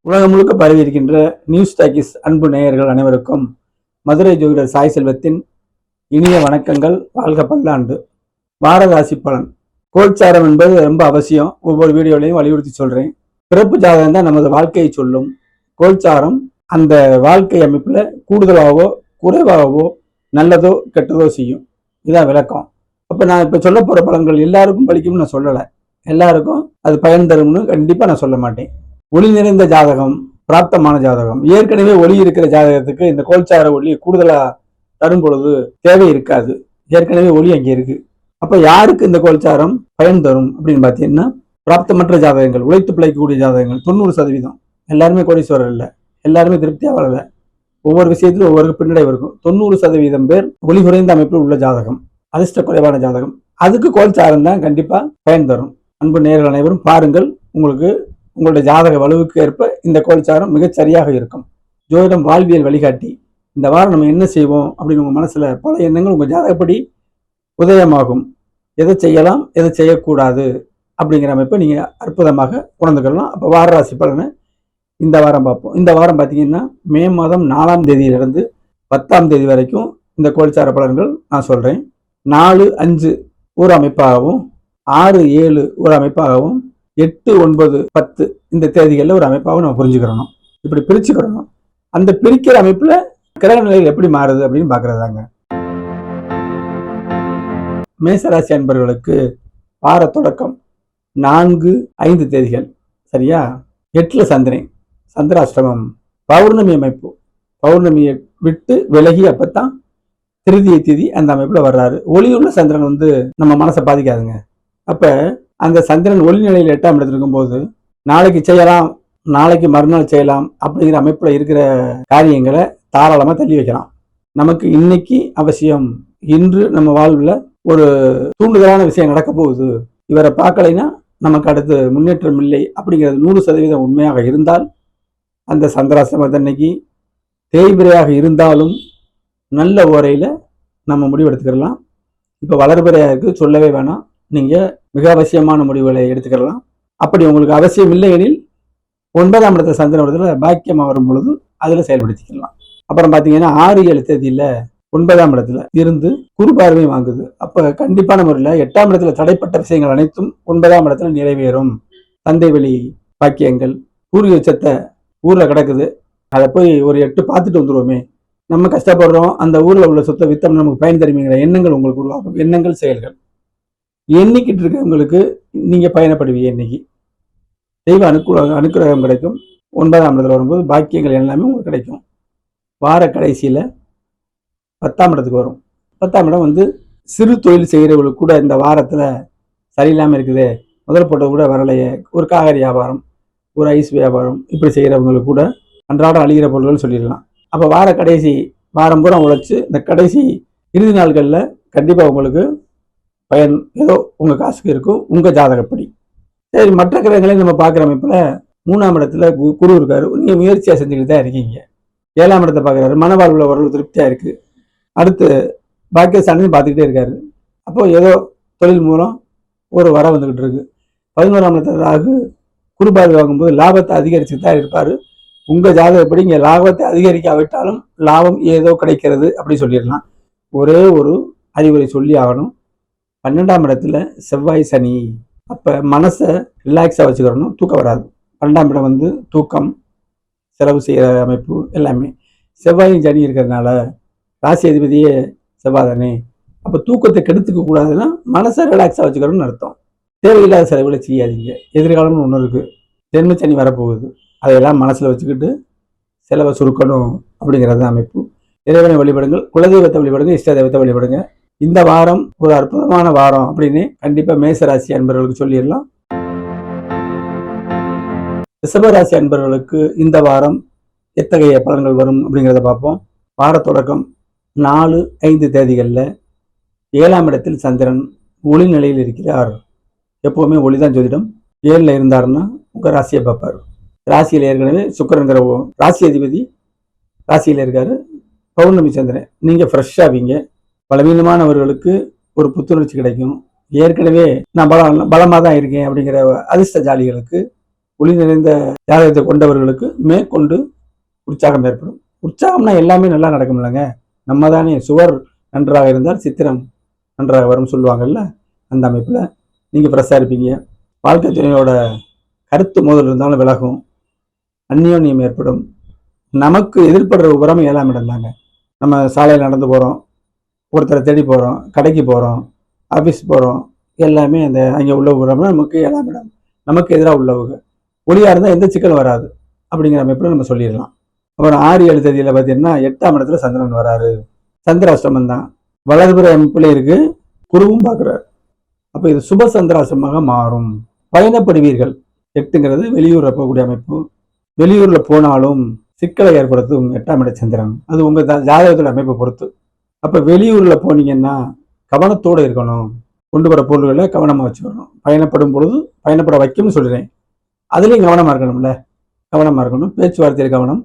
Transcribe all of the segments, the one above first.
உலகம் முழுக்க பரவி இருக்கின்ற நியூஸ் டாக்கிஸ் அன்பு நேயர்கள் அனைவருக்கும் மதுரை ஜோதிடர் சாய் செல்வத்தின் இனிய வணக்கங்கள். வாழ்க பல்லாண்டு. வார ராசி பலன். கோல்சாரம் என்பது ரொம்ப அவசியம். ஒவ்வொரு வீடியோலையும் வலியுறுத்தி சொல்றேன். பிறப்பு ஜாதகம் தான் நமது வாழ்க்கையை சொல்லும். கோல்சாரம் அந்த வாழ்க்கை அமைப்புல கூடுதலாகவோ குறைவாகவோ நல்லதோ கெட்டதோ செய்யும். இதான் விளக்கம். அப்ப நான் இப்ப சொல்ல போற பலன்கள் எல்லாருக்கும் பலிக்கும்னு நான் சொல்லலை. எல்லாருக்கும் அது பயன் தரும்னு கண்டிப்பா நான் சொல்ல மாட்டேன். ஒளி நிறைந்த ஜாதகம், பிராப்தமான ஜாதகம், ஏற்கனவே ஒளி இருக்கிற ஜாதகத்துக்கு இந்த கோல்சார ஒளி கூடுதலா தரும் பொழுது தேவை இருக்காது. ஏற்கனவே ஒளி அங்கே இருக்கு. அப்ப யாருக்கு இந்த கோல்சாரம் பயன் தரும் அப்படின்னு பாத்தீங்கன்னா, பிராப்தமற்ற ஜாதகங்கள், உழைத்து பிழைக்கக்கூடிய ஜாதகங்கள் 90%. எல்லாருமே கோடீஸ்வரர் இல்லை, எல்லாருமே திருப்தியா வரல. ஒவ்வொரு விஷயத்திலும் ஒவ்வொரு பின்னடைவு இருக்கும். 90% பேர் ஒளி குறைந்த அமைப்பில் உள்ள ஜாதகம், அதிர்ஷ்ட குறைவான ஜாதகம், அதுக்கு கோல்சாரம் தான் கண்டிப்பா பயன் தரும். அன்பு நேயர்கள் அனைவரும் பாருங்கள். உங்களுக்கு உங்களுடைய ஜாதக வலுவுக்கு ஏற்ப இந்த கோல்சாரம் மிகச் சரியாக இருக்கும். ஜோதிடம் வாழ்வியல் வழிகாட்டி. இந்த வாரம் நம்ம என்ன செய்வோம் அப்படின்னு உங்க மனசுல பல எண்ணங்கள் உங்க ஜாதகப்படி உதயமாகும். எதை செய்யலாம், எதை செய்யக்கூடாது அப்படிங்கிற அமைப்பை நீங்க அற்புதமாக உணர்ந்துக்கலாம். அப்போ வார ராசி பலனை இந்த வாரம் பார்ப்போம். இந்த வாரம் பார்த்தீங்கன்னா மே மாதம் 4ஆம் தேதியிலிருந்து 10ஆம் தேதி வரைக்கும் இந்த கோல்சார பலன்கள் நான் சொல்றேன். 4, 5 ஒரு அமைப்பாகவும், 6, 7 ஒரு அமைப்பாகவும், 8, 9, 10 இந்த தேதிகளில் ஒரு அமைப்பாகவும் நம்ம புரிஞ்சுக்கிறணும். இப்படி பிரிச்சுக்கிறணும். அந்த பிரிக்கிற அமைப்புல கிரக நிலைகள் எப்படி மாறுது அப்படின்னு பாக்குறதாங்க. மேசராசி அன்பர்களுக்கு வார தொடக்கம் 4, 5 தேதிகள் சரியா. 8ல் சந்திரன், சந்திராஷ்டமம், பௌர்ணமி அமைப்பு. பௌர்ணமியை விட்டு விலகி அப்பத்தான் திருதியை திதி அந்த அமைப்புல வர்றாரு. ஒளியுள்ள சந்திரன் நம்ம மனசை பாதிக்காதுங்க. அப்ப அந்த சந்திரன் ஒளி நிலையில் 8ஆம் இடத்துல இருக்கும்போது நாளைக்கு செய்யலாம், நாளைக்கு மறுநாள் செய்யலாம் அப்படிங்கிற அமைப்புல இருக்கிற காரியங்களை தாராளமா தள்ளி வைக்கலாம். நமக்கு இன்னைக்கு அவசியம், இன்று நம்ம வாழ்வுல ஒரு தூண்டுதலான விஷயம் நடக்க போகுது, இவரை பார்க்கலைன்னா நமக்கு அடுத்து முன்னேற்றம் இல்லை அப்படிங்கிறது 100% உண்மையாக இருந்தால், அந்த சந்திராசிரமத்தன்னைக்கு தேய்பிரையாக இருந்தாலும் நல்ல ஓரையில நம்ம முடிவெடுத்துக்கலாம். இப்ப வளர்பிறையா இருக்கு, சொல்லவே வேணாம். நீங்க மிக அவசியமான முடிவுகளை எடுத்துக்கலாம். அப்படி உங்களுக்கு அவசியம் இல்லை எனில் 9ஆம் இடத்துல சந்திரத்துல பாக்கியமா வரும் பொழுது அதுல செயல்படுத்திக்கலாம். அப்புறம் பாத்தீங்கன்னா 6, 7 தேதியில 9ஆம் இடத்துல இருந்து குரு பார்வை வாங்குது. அப்ப கண்டிப்பான முறையில் 8ஆம் இடத்துல தடைப்பட்ட விஷயங்கள் அனைத்தும் 9ஆம் இடத்துல நிறைவேறும். தந்தை வழி பாக்கியங்கள், பூர்வீக சொத்தை ஊர்ல கிடக்குது, அதை போய் ஒரு 8 பார்த்துட்டு வந்துருவோமே, நம்ம கஷ்டப்படுறோம், அந்த ஊர்ல உள்ள சொத்தை வித்தம் நமக்கு பயன் தருமைங்கிற எண்ணங்கள் உங்களுக்கு உருவாகும். எண்ணங்கள், செயல்கள் எண்ணிக்கிட்டு இருக்கவங்களுக்கு நீங்க பயணப்படுவீங்க. இன்னைக்கு தெய்வ அனுக்கிரகம் கிடைக்கும். 9ஆம் இடத்துல வரும்போது பாக்கியங்கள் எல்லாமே உங்களுக்கு கிடைக்கும். வார கடைசியில 10ஆம் இடத்துக்கு வரும். 10ஆம் இடம் சிறு தொழில் செய்கிறவங்களுக்கு கூட இந்த வாரத்துல சரியில்லாம இருக்குது, முதல் போட்டது கூட வரலையே, ஒரு காய்கறி வியாபாரம், ஒரு ஐஸ் வியாபாரம் இப்படி செய்கிறவங்களுக்கு கூட அன்றாடம் அழிகிற பொருள்கள் சொல்லிடலாம். அப்போ வார கடைசி வாரம் பூரா உழைச்சு இந்த கடைசி இறுதி நாட்களில் கண்டிப்பாக உங்களுக்கு பயன் ஏதோ உங்க காசுக்கு இருக்கும், உங்க ஜாதகப்படி. சரி, மற்ற கிரகங்களையும் நம்ம பார்க்குற அமைப்புல 3ஆம் இடத்துல குரு இருக்காரு. நீங்க முயற்சியா செஞ்சுக்கிட்டு தான் இருக்கீங்க. 7ஆம் இடத்தை பார்க்குறாரு, மனவாழ்வுல ஓரளவு திருப்தியா இருக்கு. அடுத்து பாக்கியஸ்தானையும் பார்த்துக்கிட்டே இருக்காரு. அப்போ ஏதோ தொழில் மூலம் ஒரு வர வந்துகிட்டு இருக்கு. 11ஆம் இடத்துல ராகு குரு பார்வை வாங்கும்போது லாபத்தை அதிகரிச்சுட்டு தான் இருப்பாரு. உங்க ஜாதகப்படி இங்க லாபத்தை அதிகரிக்காவிட்டாலும் லாபம் ஏதோ கிடைக்கிறது அப்படி சொல்லிடலாம். ஒரே ஒரு அறிவுரை சொல்லி ஆகணும். 12ஆம் இடத்துல செவ்வாய் சனி. அப்ப மனசை ரிலாக்ஸா வச்சுக்கிறணும், தூக்கம் வராது. 12ஆம் இடம் தூக்கம், செலவு செய்யற அமைப்பு எல்லாமே. செவ்வாயும் சனி இருக்கிறதுனால ராசி அதிபதியே செவ்வாய் தானே. அப்ப தூக்கத்தை கெடுத்துக்க கூடாதுன்னா மனசை ரிலாக்ஸா வச்சுக்கிறோம்னு அர்த்தம். தேவையில்லாத செலவுகளை செய்யாதீங்க. எதிர்காலம்னு ஒன்று இருக்கு, ஜென்ம சனி வரப்போகுது, அதையெல்லாம் மனசுல வச்சுக்கிட்டு செலவை சுருக்கணும் அப்படிங்கிறது அமைப்பு. இறைவனை வழிபடுங்கள், குலதெய்வத்தை வழிபடுங்க, இஷ்ட தெய்வத்தை வழிபடுங்க. இந்த வாரம் ஒரு அற்புதமான வாரம் அப்படின்னு கண்டிப்பா மேசராசி அன்பர்களுக்கு சொல்லிடலாம். ரிஷபராசி அன்பர்களுக்கு இந்த வாரம் எத்தகைய பலன்கள் வரும் அப்படிங்கிறத பார்ப்போம். வார தொடக்கம் 4, 5 தேதிகளில் 7ஆம் இடத்தில் சந்திரன் ஒளி நிலையில் இருக்கிறார். எப்பவுமே ஒளிதான் ஜோதிடம். 7ல் இருந்தாருன்னா உங்க ராசியை பார்ப்பார். ராசியில் ஏற்கனவே சுக்கிரன்கிற ராசி அதிபதி ராசியில் இருக்காரு. பௌர்ணமி சந்திரன், நீங்க ஃப்ரெஷ் ஆவீங்க. பலவீனமானவர்களுக்கு ஒரு புத்துணர்ச்சி கிடைக்கும். ஏற்கனவே நான் பலமாக தான் இருக்கேன் அப்படிங்கிற அதிர்ஷ்ட ஜாலிகளுக்கு ஒளி நிறைந்த ஜாதகத்தை கொண்டவர்களுக்கு மேற்கொண்டு உற்சாகம் ஏற்படும். உற்சாகம்னா எல்லாமே நல்லா நடக்கும் இல்லைங்க. நம்ம தானே சுவர் நன்றாக இருந்தால் சித்திரம் நன்றாக வரும் சொல்லுவாங்கல்ல, அந்த அமைப்பில் நீங்கள் ஃப்ரெஷ்ஷாக இருப்பீங்க. வாழ்க்கை துணையோட கருத்து மோதல் இருந்தாலும் விலகும், அந்யோன்யம் ஏற்படும். நமக்கு எதிர்படுற உபரம் 7ஆம் இடம் தாங்க. நம்ம சாலையில் நடந்து போகிறோம், ஒருத்தரை தேடி போகிறோம், கடைக்கு போகிறோம், ஆஃபீஸ் போகிறோம், எல்லாமே அந்த அங்கே உள்ள உபரம்னா நமக்கு 7ஆம் இடம். நமக்கு எதிராக உள்ளவங்க ஒளியாக இருந்தால் எந்த சிக்கலும் வராது அப்படிங்கிற அமைப்பில் நம்ம சொல்லிடலாம். அப்புறம் 6-7 தேதியில் பார்த்தீங்கன்னா 8ஆம் இடத்துல சந்திரன் வராரு. சந்திராஷ்டமம் தான், வலதுபுற அமைப்பில் இருக்கு, குருவும் பார்க்குறாரு. அப்போ இது சுப சந்திராசிரமமாக மாறும். பயணப்படுவீர்கள். 8ங்கிறது வெளியூர் போகக்கூடிய அமைப்பு. வெளியூரில் போனாலும் சிக்கலை ஏற்படுத்தும் 8ஆம் இட சந்திரன். அது உங்கள் ஜாதகத்தோட அமைப்பை பொறுத்து. அப்போ வெளியூரில் போனீங்கன்னா கவனத்தோடு இருக்கணும். கொண்டு வர பொருள்களை கவனமாக வச்சுக்கணும். பயணப்படும் பொழுது பயணப்பட வைக்கும்னு சொல்கிறேன், அதுலேயும் கவனமாக இருக்கணும்ல. கவனமாக இருக்கணும், பேச்சுவார்த்தையில் கவனம்.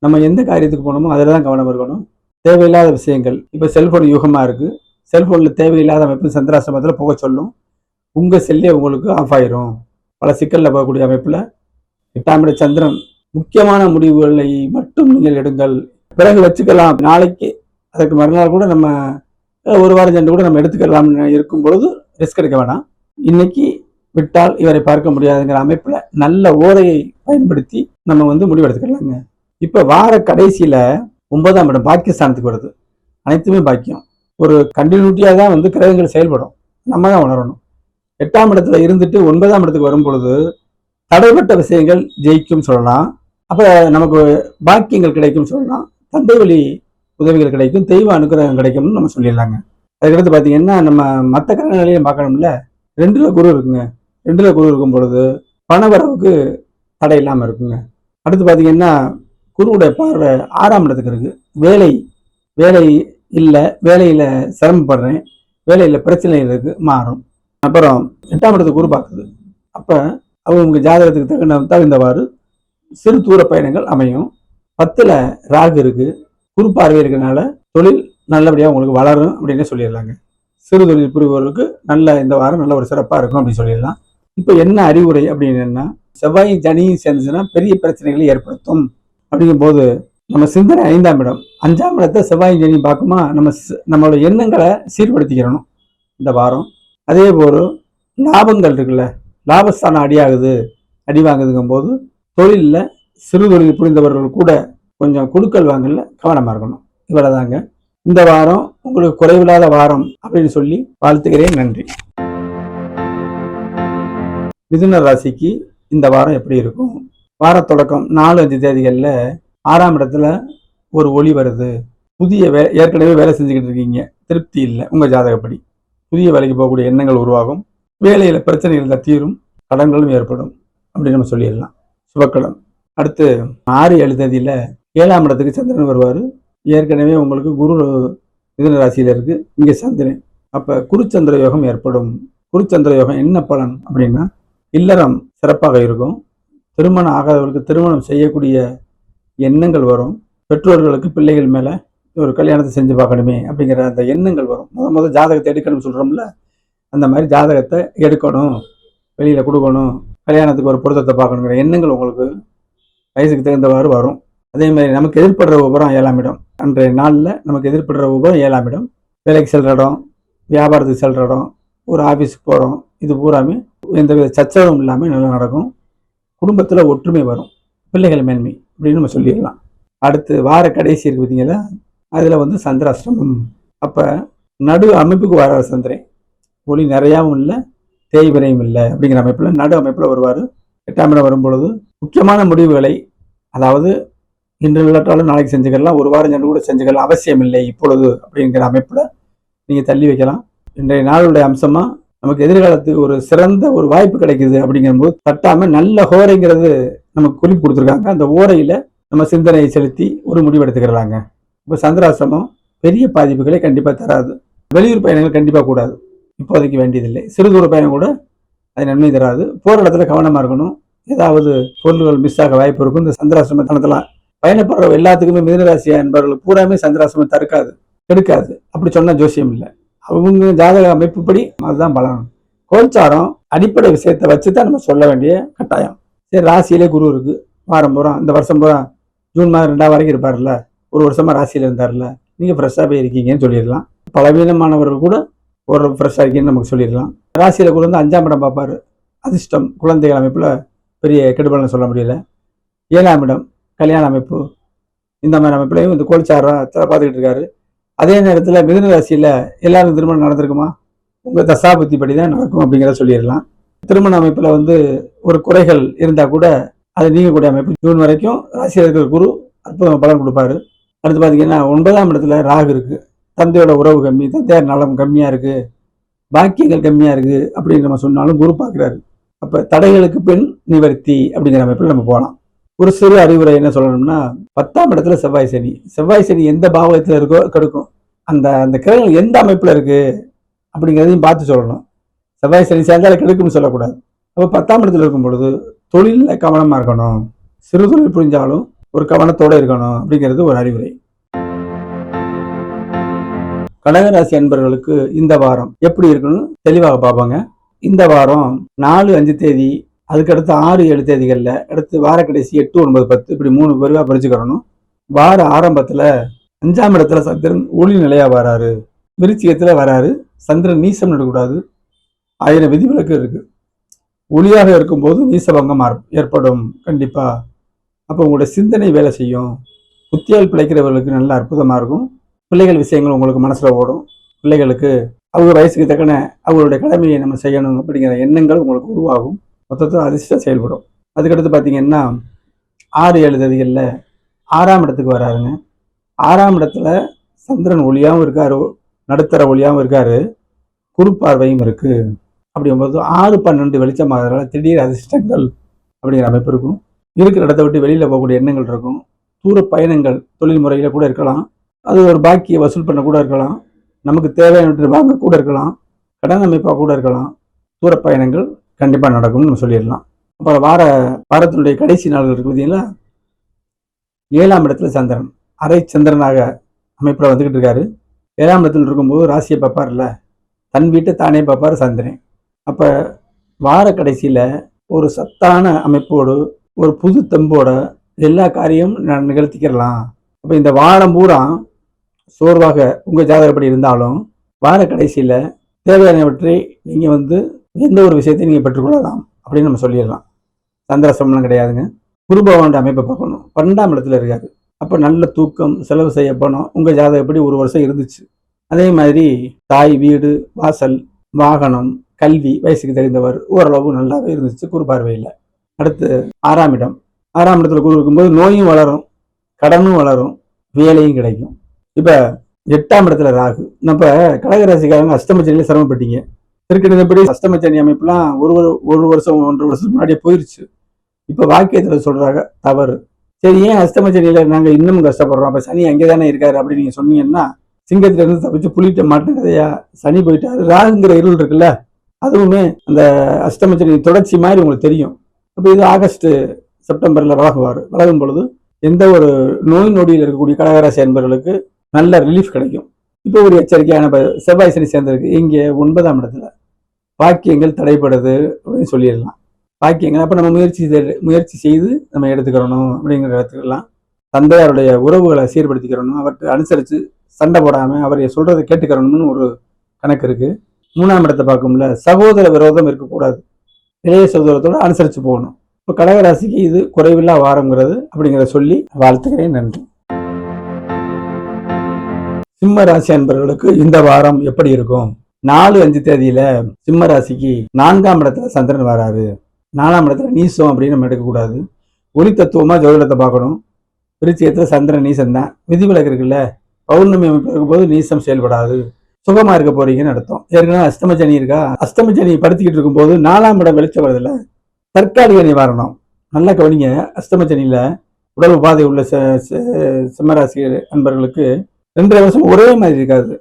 நம்ம எந்த காரியத்துக்கு போனோமோ அதில் தான் கவனம் இருக்கணும். தேவையில்லாத விஷயங்கள், இப்போ செல்ஃபோன் யுகமாக இருக்குது, செல்ஃபோனில் தேவையில்லாத அமைப்பு சந்திராசிரமத்தில் போக சொல்லும். உங்கள் செல்லே உங்களுக்கு ஆஃப் ஆயிரும். பல சிக்கலில் போகக்கூடிய அமைப்பில் 8ஆம் இட சந்திரன். முக்கியமான முடிவுகளை மட்டும் நீங்கள் எடுங்கள், பிறகு வச்சுக்கலாம். நாளைக்கு அதற்கு மறுநாள் கூட நம்ம ஒரு வாரம் சென்று கூட நம்ம எடுத்துக்கலாம்னு இருக்கும் பொழுது ரிஸ்க் எடுக்க வேணாம். இன்னைக்கு விட்டால் இவரை பார்க்க முடியாதுங்கிற அமைப்பில் நல்ல ஓரையை பயன்படுத்தி நம்ம முடிவெடுத்துக்கலாங்க. இப்போ வார கடைசியில் 9ஆம் இடம் பாகிஸ்தானத்துக்கு வருது. அனைத்துமே பாக்கியம். ஒரு கண்டினியூட்டியாக தான் கிரகங்கள் செயல்படும், நம்ம தான் உணரணும். 8ஆம் இடத்துல இருந்துட்டு 9ஆம் இடத்துக்கு வரும் பொழுது தடைப்பட்ட விஷயங்கள் ஜெயிக்கும் சொல்லலாம். அப்போ நமக்கு பாக்கியங்கள் கிடைக்கும் சொல்லலாம். தந்தை வழி உதவிகள் கிடைக்கும், தெய்வ அனுகிரகம் கிடைக்கும்னு நம்ம சொல்லிடலாங்க. அதுக்கடுத்து பார்த்தீங்கன்னா நம்ம மற்ற கிரகங்களையும் பார்க்கணும்ல. 2ல் குரு இருக்குங்க. 2ல் குரு இருக்கும் பொழுது பணவரவுக்கு தடை இல்லாமல் இருக்குங்க. அடுத்து பார்த்தீங்கன்னா குருவுடைய பார்வை 6ஆம் இடத்துக்கு இருக்கு. வேலை இல்லை, வேலையில் சிரமப்படுறேன், வேலையில் பிரச்சனைகள் இருக்கு, மாறும். அப்புறம் 8ஆம் இடத்துக்கு குரு பார்க்குது. அப்போ அவங்க ஜாதகத்துக்கு தகுந்தவாறு சிறு தூர பயணங்கள் அமையும். 10ல் ராகு இருக்கு, குரு பார்வை இருக்கிறதுனால தொழில் நல்லபடியாக உங்களுக்கு வளரும் அப்படின்னு சொல்லிடலாங்க. சிறு தொழில் புரிபவர்களுக்கு இந்த வாரம் நல்ல ஒரு சிறப்பாக இருக்கும் அப்படின்னு சொல்லிடலாம். இப்போ என்ன அறிவுரை அப்படின்னா, செவ்வாய் சனியும் சேர்ந்துச்சுன்னா பெரிய பிரச்சனைகளை ஏற்படுத்தும். அப்படிங்கும்போது நம்ம சிந்தனை 5ஆம் இடம், 5ஆம் இடத்தை செவ்வாய் சனியும் பார்க்குமா, நம்மளோட எண்ணங்களை சீர்படுத்திக்கிறணும் இந்த வாரம். அதே போல் லாபங்கள் இருக்குல்ல, லாபஸ்தானம் அடி வாங்குதுங்கும் போது தொழிலில் சிறு தொழில் புரிந்தவர்கள் கூட கொஞ்சம் கொடுக்கல் வாங்கல கவனமாக இருக்கணும். இவ்வளவுதாங்க இந்த வாரம் உங்களுக்கு குறைவில்லாத வாரம் அப்படின்னு சொல்லி வாழ்த்துக்கிறேன். நன்றி. மிதுன ராசிக்கு இந்த வாரம் எப்படி இருக்கும்? வார தொடக்கம் 4-5 தேதிகளில் 6ஆம் இடத்துல ஒரு ஒளி வருது. புதிய ஏற்கனவே வேலை செஞ்சுக்கிட்டு இருக்கீங்க, திருப்தி இல்லை, உங்கள் ஜாதகப்படி புதிய வேலைக்கு போகக்கூடிய எண்ணங்கள் உருவாகும். வேலையில் பிரச்சனைகள் தீரும், கடன்களும் ஏற்படும் அப்படின்னு நம்ம சொல்லிடலாம். சுபக்கடன். அடுத்து 6-7 தேதியில் 7ஆம் இடத்துக்கு சந்திரன் வருவார். ஏற்கனவே உங்களுக்கு குரு மிதுன ராசியில் இருக்குது, இங்கே சந்திரன். அப்போ குருச்சந்திர யோகம் ஏற்படும். குருச்சந்திர யோகம் என்ன பலன் அப்படின்னா, இல்லறம் சிறப்பாக இருக்கும். திருமணம் ஆகாதவர்களுக்கு திருமணம் செய்யக்கூடிய எண்ணங்கள் வரும். பெற்றோர்களுக்கு பிள்ளைகள் மேலே ஒரு கல்யாணத்தை செஞ்சு பார்க்கணுமே அப்படிங்கிற அந்த எண்ணங்கள் வரும். முதல் ஜாதகத்தை எடுக்கணும்னு சொல்கிறோம்ல, அந்த மாதிரி ஜாதகத்தை எடுக்கணும், வெளியில் கொடுக்கணும், கல்யாணத்துக்கு ஒரு பொருத்தத்தை பார்க்கணுங்கிற எண்ணங்கள் உங்களுக்கு வயசுக்கு தகுந்தவாறு வரும். அதே மாதிரி நமக்கு எதிர்படுற உபரம் 7ஆம் இடம். அன்றைய நாளில் நமக்கு எதிர்படுற உபரம் 7ஆம் இடம். வேலைக்கு செல்கிற இடம், வியாபாரத்துக்கு செல்கிற இடம், ஒரு ஆஃபீஸுக்கு போகிறோம், இது பூராமே எந்தவித சச்சரவும் இல்லாமல் நல்லா நடக்கும். குடும்பத்தில் ஒற்றுமை வரும், பிள்ளைகள் மேன்மை அப்படின்னு நம்ம சொல்லிடலாம். அடுத்து வார கடைசி இருக்குது பார்த்தீங்களா, அதில் சந்திராஷ்டமம். அப்போ நடு அமைப்புக்கு வர சந்திரன், ஒளி நிறையாவும் இல்லை, தேய்விரையும் இல்லை அப்படிங்கிற அமைப்பில் நடு அமைப்பில் வருவார். 8ஆம் இடம் வரும்பொழுது முக்கியமான முடிவுகளை, அதாவது இன்று இல்லாட்டாலும் நாளைக்கு செஞ்சுக்கலாம், ஒரு வாரம் சென்று கூட செஞ்சுக்கலாம், அவசியம் இல்லை இப்பொழுது அப்படிங்கிற அமைப்பில் நீங்கள் தள்ளி வைக்கலாம். இன்றைய நாளுடைய அம்சமாக நமக்கு எதிர்காலத்துக்கு ஒரு சிறந்த ஒரு வாய்ப்பு கிடைக்குது அப்படிங்கும்போது தட்டாமல் நல்ல ஹோரைங்கிறது நமக்கு குறிப்பு கொடுத்துருக்காங்க. அந்த ஓரையில் நம்ம சிந்தனையை செலுத்தி ஒரு முடிவு எடுத்துக்கிறாங்க. இப்போ சந்திராசிரமம் பெரிய பாதிப்புகளை கண்டிப்பாக தராது. வெளியூர் பயணங்கள் கண்டிப்பாக கூடாது, இப்போதைக்கு வேண்டியதில்லை. சிறுதூர பயணம் கூட அது நன்மை தராது. போகிற இடத்துல கவனமாக இருக்கணும். ஏதாவது பொருள்கள் மிஸ் ஆக வாய்ப்பு இருக்கும். இந்த சந்திராசிரமத்தில் பயணப்படுற எல்லாத்துக்குமே மிதுனராசியா என்பவர்கள் பூராமே சந்திராசிரமம் தடுக்காது, கெடுக்காது. அப்படி சொன்ன ஜோசியம் இல்லை. அவங்க ஜாதக அமைப்புப்படி அதுதான் பலன். கோல்சாரம் அடிப்படை விஷயத்தை வச்சு தான் நம்ம சொல்ல வேண்டிய கட்டாயம். சரி, ராசியிலே குரு இருக்கு, வாரம் பூரா இந்த வருஷம் பூரா ஜூன் மாதம் 2 வரைக்கும் இருப்பார்ல, ஒரு வருஷமா ராசியில இருந்தார்ல, நீங்க ஃப்ரெஷ்ஷாக போய் இருக்கீங்கன்னு சொல்லிடலாம். பலவீனமானவர்கள் கூட ஒரு ஃப்ரெஷ்ஷாக இருக்கீங்கன்னு நமக்கு சொல்லிடலாம். ராசியில குரு வந்து 5ஆம் இடம் பார்ப்பாரு, அதிர்ஷ்டம் குழந்தைகள் அமைப்புல பெரிய கெடுபலன்னு சொல்ல முடியல. 7ஆம் இடம் கல்யாண அமைப்பு, இந்த மாதிரி அமைப்புலையும் இந்த கோல்சாரம் பார்த்துக்கிட்டு இருக்காரு. அதே நேரத்தில் மிதுன ராசியில எல்லாரும் திருமணம் நடந்திருக்குமா? உங்க தசாபுத்தி படி தான் நடக்கும் அப்படிங்கிறத சொல்லிடலாம். திருமண அமைப்புல வந்து ஒரு குறைகள் இருந்தா கூட அது நீங்கக்கூடிய அமைப்பு. ஜூன் வரைக்கும் ராசியில் இருக்கிற குரு அற்புதம் பலன் கொடுப்பாரு. அடுத்து பார்த்தீங்கன்னா 9ஆம் இடத்துல ராகு இருக்கு, தந்தையோட உறவு கம்மி, தந்தையார் நலம் கம்மியா இருக்கு, பாக்கியங்கள் கம்மியா இருக்கு அப்படின்னு நம்ம சொன்னாலும் குரு பார்க்குறாரு. அப்ப தடைகளுக்கு பின் நிவர்த்தி அப்படிங்கிற அமைப்பில் நம்ம போகலாம். ஒரு சிறு அறிவுரை என்ன சொல்லணும்னா, 10ஆம் இடத்துல செவ்வாய் சனி. செவ்வாய் சனி எந்த பாவகத்தில் இருக்கோ கெடுக்கும். அந்த அந்த கிரகங்கள் எந்த அமைப்புல இருக்கு அப்படிங்கிறதையும் பார்த்து சொல்லணும். செவ்வாய் சனி சேர்ந்தாலும் கெடுக்கும்னு சொல்லக்கூடாது. அப்போ 10ஆம் இடத்துல இருக்கும் பொழுது தொழிலில் கவனமா இருக்கணும். சிறு தொழில் புரிஞ்சாலும் ஒரு கவனத்தோட இருக்கணும் அப்படிங்கிறது ஒரு அறிவுரை. கடகராசி அன்பர்களுக்கு இந்த வாரம் எப்படி இருக்குன்னு தெளிவாக பார்ப்பாங்க. இந்த வாரம் 4, 5 தேதி, அதுக்கடுத்து 6, 7 தேதிகள்ல, அடுத்து வார கடைசி 8, 9, 10 இப்படி 3 பிரிவா பிரிச்சுக்கிறணும். வார ஆரம்பத்துல 5ஆம் இடத்துல சந்திரன் ஒளி நிலையா வராரு, விருச்சிகத்துல வராரு. சந்திரன் நீசம் நடக்கூடாது, 1000 விதிவிலக்கு இருக்கு. ஒளியாக இருக்கும்போது நீசபங்கம் ஏற்படும் கண்டிப்பா. அப்போ உங்களுடைய சிந்தனை வேலை செய்யும். புத்தியால் பிழைக்கிறவர்களுக்கு நல்ல அற்புதமா இருக்கும். பிள்ளைகள் விஷயங்கள் உங்களுக்கு மனசுல ஓடும். பிள்ளைகளுக்கு அவங்க வயசுக்கு தக்கன அவங்களுடைய கடமையை நம்ம செய்யணும் அப்படிங்கிற எண்ணங்கள் உங்களுக்கு உருவாகும். மொத்தத்தில் அதிர்ஷ்டம் செயல்படும். அதுக்கடுத்து பார்த்தீங்கன்னா 6, 7 தேதிகளில் 6ஆம் இடத்துக்கு வராருங்க. 6ஆம் இடத்துல சந்திரன் ஒளியாகவும் இருக்காரு, நடுத்தர ஒளியாகவும் இருக்காரு, குறுப்பார்வையும் இருக்கு. அப்படிங்கும்போது 6, 12 வெளிச்சமாகறதுனால திடீர் அதிர்ஷ்டங்கள் அப்படிங்கிற அமைப்பு இருக்கும். இருக்கிற இடத்த விட்டு வெளியில போகக்கூடிய எண்ணங்கள் இருக்கும். தூர பயணங்கள் தொழில் முறையில கூட இருக்கலாம். அது ஒரு பாக்கியை வசூல் பண்ண கூட இருக்கலாம். நமக்கு தேவையான வாங்க கூட இருக்கலாம். கடன் அமைப்பாக கூட இருக்கலாம். தூர பயணங்கள் கண்டிப்பா நடக்கும்னு நம்ம சொல்லிடலாம். அப்புறம் வாரத்தினுடைய கடைசி நாள்கள் இருக்கு பார்த்தீங்களா, 7ஆம் இடத்துல சந்திரன் அரை சந்திரனாக அமைப்புல வந்துகிட்டு இருக்காரு. 7ஆம் இடத்துல இருக்கும்போது ராசியை பார்ப்பார்ல, தன் வீட்டை தானே பார்ப்பாரு சந்திரன். அப்ப வார கடைசியில ஒரு சத்தான அமைப்போடு ஒரு புது தெம்போட எல்லா காரியமும் நிகழ்த்திக்கிறலாம். அப்ப இந்த வாரம் பூரா சோர்வாக உங்க ஜாதகப்படி இருந்தாலும் வார கடைசியில தேவையானவற்றை நீங்க வந்து எந்த ஒரு விஷயத்தையும் நீங்க பெற்றுக்கொள்ளலாம் அப்படின்னு நம்ம சொல்லிடலாம். சந்திராசிரமம் கிடையாதுங்க. குருபவனோட அமைப்பை பார்க்கணும். 12ஆம் இடத்துல இருக்காரு. அப்ப நல்ல தூக்கம், செலவு செய்ய பணம் உங்க ஜாதகப்படி ஒரு வருஷம் இருந்துச்சு. அதே மாதிரி தாய், வீடு, வாசல், வாகனம், கல்வி, வயசுக்கு தெரிந்தவர் ஓரளவு நல்லாவே இருந்துச்சு குரு பார்வையில். அடுத்து 6ஆம் இடம். 6ஆம் இடத்துல குரு இருக்கும்போது நோயும் வளரும், கடனும் வளரும், வேலையும் கிடைக்கும். இப்ப 8ஆம் இடத்துல ராகு. நம்ம கடகராசிக்காரங்க அஷ்டமச்சனியில சிரமப்பட்டீங்க. திருக்கணிதப்படி அஷ்டமச்சனி அமைப்புலாம் ஒரு வருஷம் 1.5 வருஷம் முன்னாடியே போயிருச்சு. இப்ப வாக்கியத்துல சொல்றாங்க தவறு. சரி, ஏன் அஷ்டமச்சனியில நாங்க இன்னமும் கஷ்டப்படுறோம்? அப்ப சனி அங்கேதானே இருக்காரு அப்படின்னு நீங்க சொன்னீங்கன்னா, சிங்கத்துல இருந்து தப்பிச்சு புலிட்ட மாட்டேங்கதையா, சனி போயிட்டாரு. ராகுங்கிற இருள் இருக்குல்ல, அதுவுமே அந்த அஷ்டமச்சனி தொடர்ச்சி மாதிரி உங்களுக்கு தெரியும். அப்ப இது ஆகஸ்ட், செப்டம்பர்ல வளரும் பொழுது எந்த ஒரு நோய் நொடியில் இருக்கக்கூடிய கடகராசி என்பவர்களுக்கு நல்ல ரிலீஃப் கிடைக்கும். இப்போ ஒரு எச்சரிக்கையான செவ்வாய் சனி சேர்ந்திருக்கு இங்கே 9ஆம் இடத்துல. பாக்கியங்கள் தடைப்படுது அப்படின்னு சொல்லிடலாம். பாக்கியங்கள் அப்ப நம்ம முயற்சி செய்து நம்ம எடுத்துக்கிறணும் அப்படிங்கிற இடத்துக்கெல்லாம். தந்தையாருடைய உறவுகளை சீர்படுத்திக்கிறணும், அவற்றை அனுசரித்து சண்டை போடாம அவரை சொல்றதை கேட்டுக்கிறணும்னு ஒரு கணக்கு இருக்கு. 3ஆம் இடத்தை பார்க்கும்ல, சகோதர விரோதம் இருக்கக்கூடாது, இளைய சகோதரத்தோட அனுசரித்து போகணும். இப்போ கடகராசிக்கு இது குறைவில்லா வாரம்ங்கிறது அப்படிங்கிறத சொல்லி வாழ்த்துக்கிறேன். நன்றி. சிம்ம ராசி அன்பர்களுக்கு இந்த வாரம் எப்படி இருக்கும்? 4, 5 தேதியில சிம்ம ராசிக்கு 4ஆம் இடத்துல சந்திரன் வராரு. 4ஆம் இடத்துல நீசம் அப்படின்னு நம்ம எடுக்கக்கூடாது. ஒளி தத்துவமா ஜோதிடத்தை பார்க்கணும். விருச்சிகத்துல சந்திரன் நீசம் தான். விதிவிலக்கு இருக்குல்ல, பௌர்ணமி அமைப்பு இருக்கும்போது நீசம் செயல்படாது. சுகமா இருக்க போறீங்கன்னு அர்த்தம். ஏற்கனவே அஷ்டமச்சனி இருக்கா, அஷ்டமச்சனி படுத்திக்கிட்டு இருக்கும்போது 4ஆம் இடம் வெளிச்சம் வருதுல்ல, தற்காலிக நிவாரணம். நல்லா கவனிங்க. அஷ்டமச்சனியில உடல் உபாதை உள்ள சிம்மராசி அன்பர்களுக்கு 2.5 வருஷம் ஒரே மாதிரி இருக்காது.